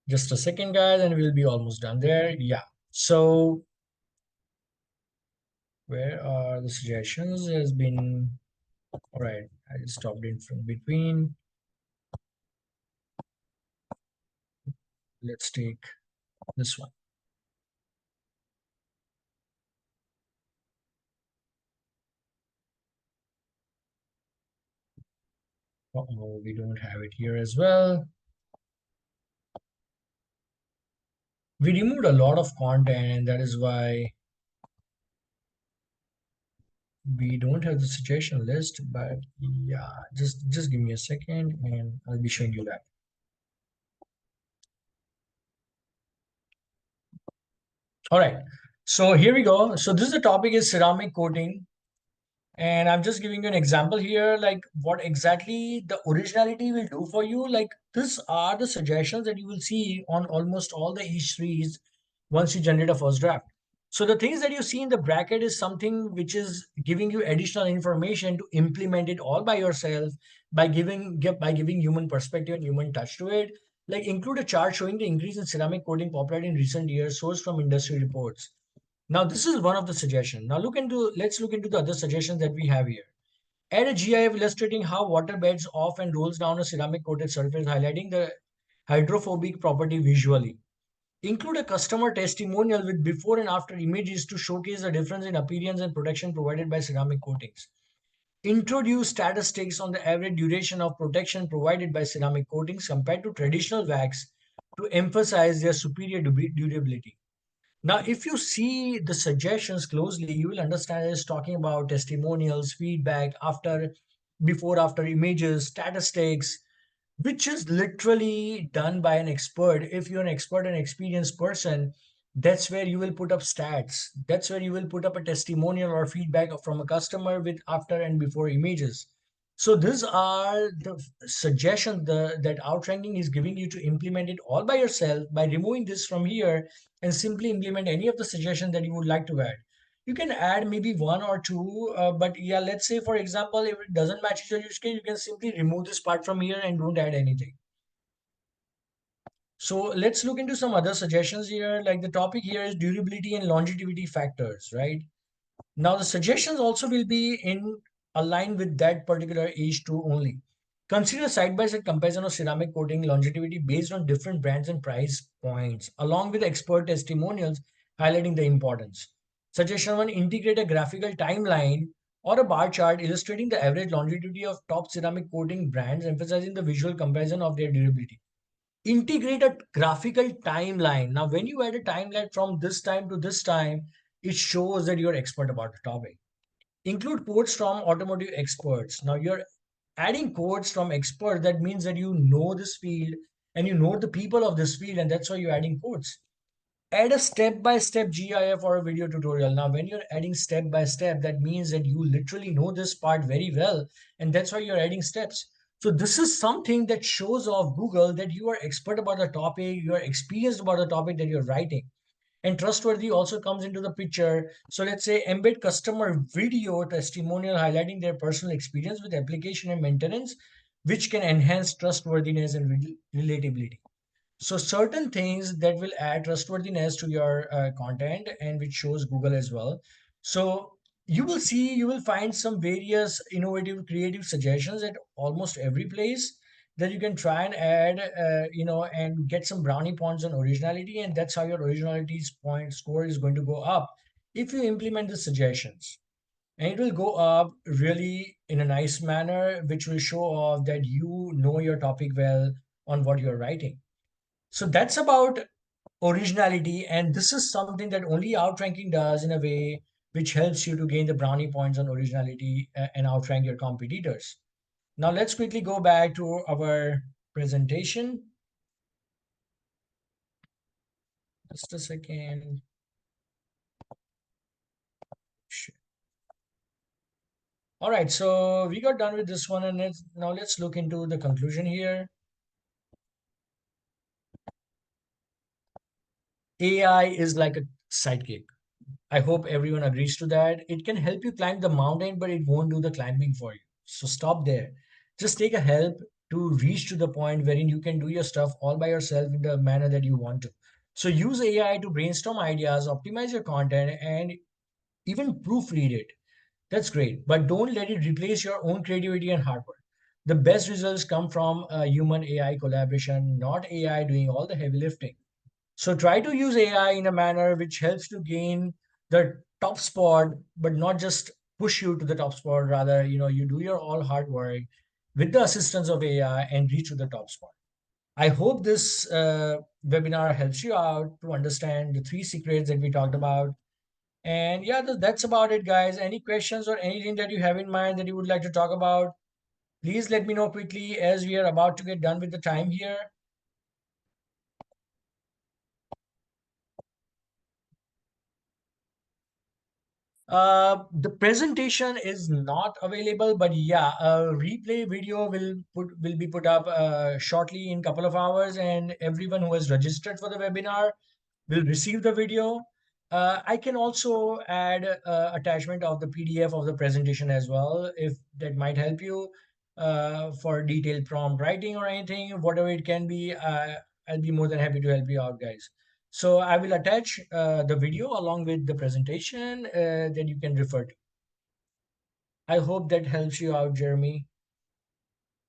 Just a second, guys, and we'll be almost done there. Yeah. So where are the suggestions? Has been all right. I just stopped in from between. Let's take this one. Uh-oh, we don't have it here as well. We removed a lot of content, and that is why we don't have the suggestion list. But yeah, just give me a second, and I'll be showing you that. All right. So here we go. So this is the topic is ceramic coating. And I'm just giving you an example here, like what exactly the originality will do for you. Like these are the suggestions that you will see on almost all the H3s once you generate a first draft. So the things that you see in the bracket is something which is giving you additional information to implement it all by yourself by giving human perspective and human touch to it. Like include a chart showing the increase in ceramic coating popularity in recent years, sourced from industry reports. Now, this is one of the suggestions. Now, let's look into the other suggestions that we have here. Add a GIF illustrating how water beds off and rolls down a ceramic coated surface, highlighting the hydrophobic property visually. Include a customer testimonial with before and after images to showcase the difference in appearance and protection provided by ceramic coatings. Introduce statistics on the average duration of protection provided by ceramic coatings compared to traditional wax to emphasize their superior durability. Now, if you see the suggestions closely, you will understand it's talking about testimonials, feedback, before, after images, statistics, which is literally done by an expert. If you're an expert and experienced person, that's where you will put up stats. That's where you will put up a testimonial or feedback from a customer with after and before images. So these are the suggestions that outranking is giving you to implement it all by yourself by removing this from here and simply implement any of the suggestions that you would like to add. You can add maybe one or two, but yeah, let's say for example, if it doesn't match your use case, you can simply remove this part from here and don't add anything. So let's look into some other suggestions here. Like the topic here is durability and longevity factors, right? Now the suggestions also will be in align with that particular H2 only. Consider side-by-side comparison of ceramic coating longevity based on different brands and price points, along with expert testimonials highlighting the importance. Suggestion 1, integrate a graphical timeline or a bar chart illustrating the average longevity of top ceramic coating brands, emphasizing the visual comparison of their durability. Integrate a graphical timeline. Now, when you add a timeline from this time to this time, it shows that you're expert about the topic. Include quotes from automotive experts. Now, you're adding quotes from experts. That means that you know this field and you know the people of this field, and that's why you're adding quotes. Add a step-by-step GIF or a video tutorial. Now, when you're adding step-by-step, that means that you literally know this part very well, and that's why you're adding steps. So this is something that shows off Google that you are expert about the topic, you are experienced about the topic that you're writing. And trustworthy also comes into the picture. So let's say embed customer video testimonial highlighting their personal experience with application and maintenance, which can enhance trustworthiness and relatability. So certain things that will add trustworthiness to your content and which shows Google as well. So you will find some various innovative, creative suggestions at almost every place. that you can try and add, and get some brownie points on originality, and that's how your originality's point score is going to go up if you implement the suggestions. And it will go up really in a nice manner, which will show off that you know your topic well on what you're writing. So that's about originality, and this is something that only outranking does in a way which helps you to gain the brownie points on originality and outrank your competitors. Now let's quickly go back to our presentation. Just a second. All right, so we got done with this one, and now let's look into the conclusion here. AI is like a sidekick. I hope everyone agrees to that. It can help you climb the mountain, but it won't do the climbing for you. So stop there. Just take a help to reach to the point wherein you can do your stuff all by yourself in the manner that you want to. So use AI to brainstorm ideas, optimize your content, and even proofread it. That's great, but don't let it replace your own creativity and hard work. The best results come from human AI collaboration, not AI doing all the heavy lifting. So try to use AI in a manner which helps to gain the top spot, but not just push you to the top spot. Rather, you do your all hard work with the assistance of AI and reach to the top spot. I hope this webinar helps you out to understand the three secrets that we talked about. And yeah, that's about it, guys. Any questions or anything that you have in mind that you would like to talk about, please let me know quickly as we are about to get done with the time here. The presentation is not available, but yeah, a replay video will be put up shortly in couple of hours, and everyone who has registered for the webinar will receive the video. I can also add attachment of the PDF of the presentation as well, if that might help you for detailed prompt writing or anything, whatever it can be. I'll be more than happy to help you out, guys. So I will attach the video along with the presentation that you can refer to. I hope that helps you out, Jeremy.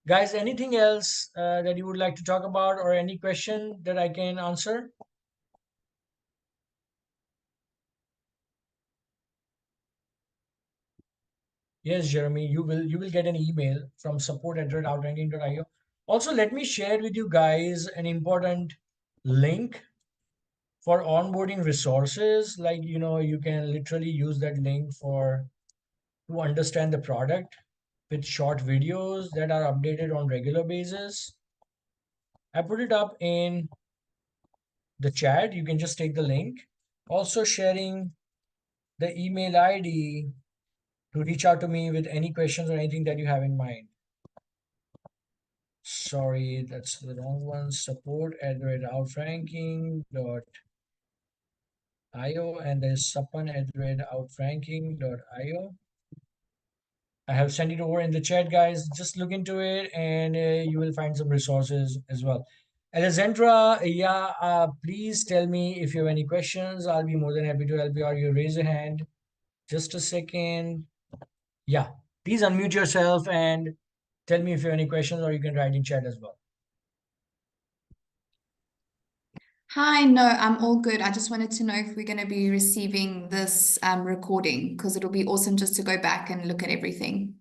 Guys, anything else that you would like to talk about or any question that I can answer? Yes, Jeremy, you will get an email from support@outranking.io. Also, let me share with you guys an important link for onboarding resources. Like, you can literally use that link for to understand the product with short videos that are updated on regular basis. I put it up in the chat. You can just take the link. Also sharing the email ID to reach out to me with any questions or anything that you have in mind. Sorry, that's the wrong one. Support@outranking.io, and there's suppan@outranking.io. I have sent it over in the chat, guys. Just look into it, and you will find some resources as well. Alexandra, yeah, please tell me if you have any questions. I'll be more than happy to help you out. You raise a hand. Just a second. Yeah, please unmute yourself and tell me if you have any questions, or you can write in chat as well. Hi, no, I'm all good. I just wanted to know if we're going to be receiving this recording because it'll be awesome just to go back and look at everything.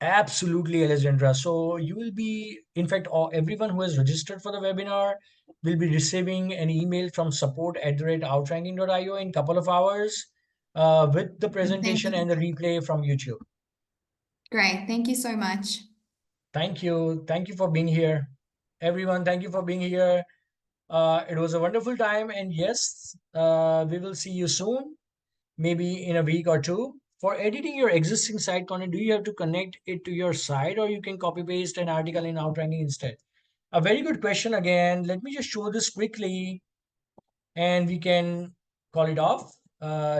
Absolutely, Alexandra. So you will be, in fact, everyone who has registered for the webinar will be receiving an email from support@outranking.io in a couple of hours with the Thank presentation you. and the replay from YouTube. Great. Thank you so much. Thank you. Thank you for being here. Everyone, thank you for being here. It was a wonderful time. And yes, we will see you soon, maybe in a week or two. For editing your existing site content, do you have to connect it to your site, or you can copy paste an article in Outranking instead? A very good question again. Let me just show this quickly and we can call it off.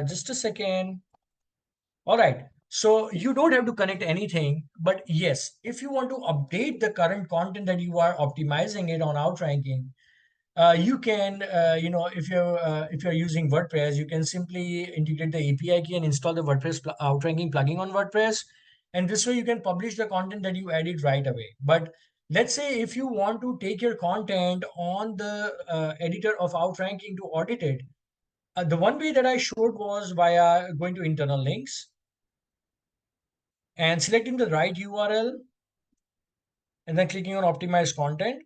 Just a second. All right. So you don't have to connect anything, but yes, if you want to update the current content that you are optimizing it on Outranking, you can, if you're using WordPress, you can simply integrate the API key and install the WordPress outranking plugin on WordPress, and this way you can publish the content that you edit right away. But Let's say if you want to take your content on the editor of outranking to audit it, the one way that I showed was via going to internal links and selecting the right URL and then clicking on optimize content,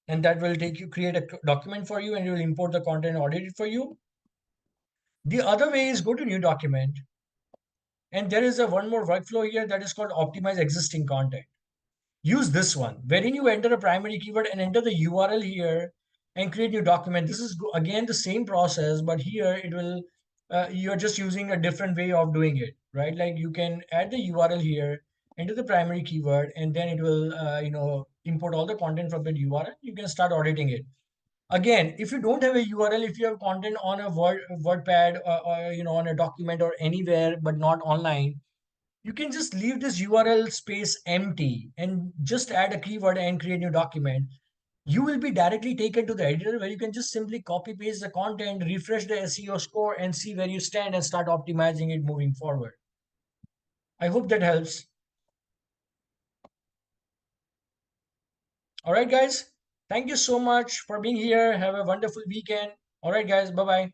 and that will take you create a document for you, and it will import the content and audit it for you. The other way is go to new document, and there is a one more workflow here that is called optimize existing content. Use this one wherein you enter a primary keyword and enter the URL here and create new document. This is again the same process, but here it will you're just using a different way of doing it, right? Like you can add the URL here, enter the primary keyword, and then it will import all the content from that URL. You can start auditing it. Again, if you don't have a URL, if you have content on a WordPad or on a document or anywhere but not online, you can just leave this URL space empty and just add a keyword and create a new document. You will be directly taken to the editor where you can just simply copy paste the content, refresh the SEO score, and see where you stand and start optimizing it moving forward. I hope that helps. All right, guys. Thank you so much for being here. Have a wonderful weekend. All right, guys. Bye bye.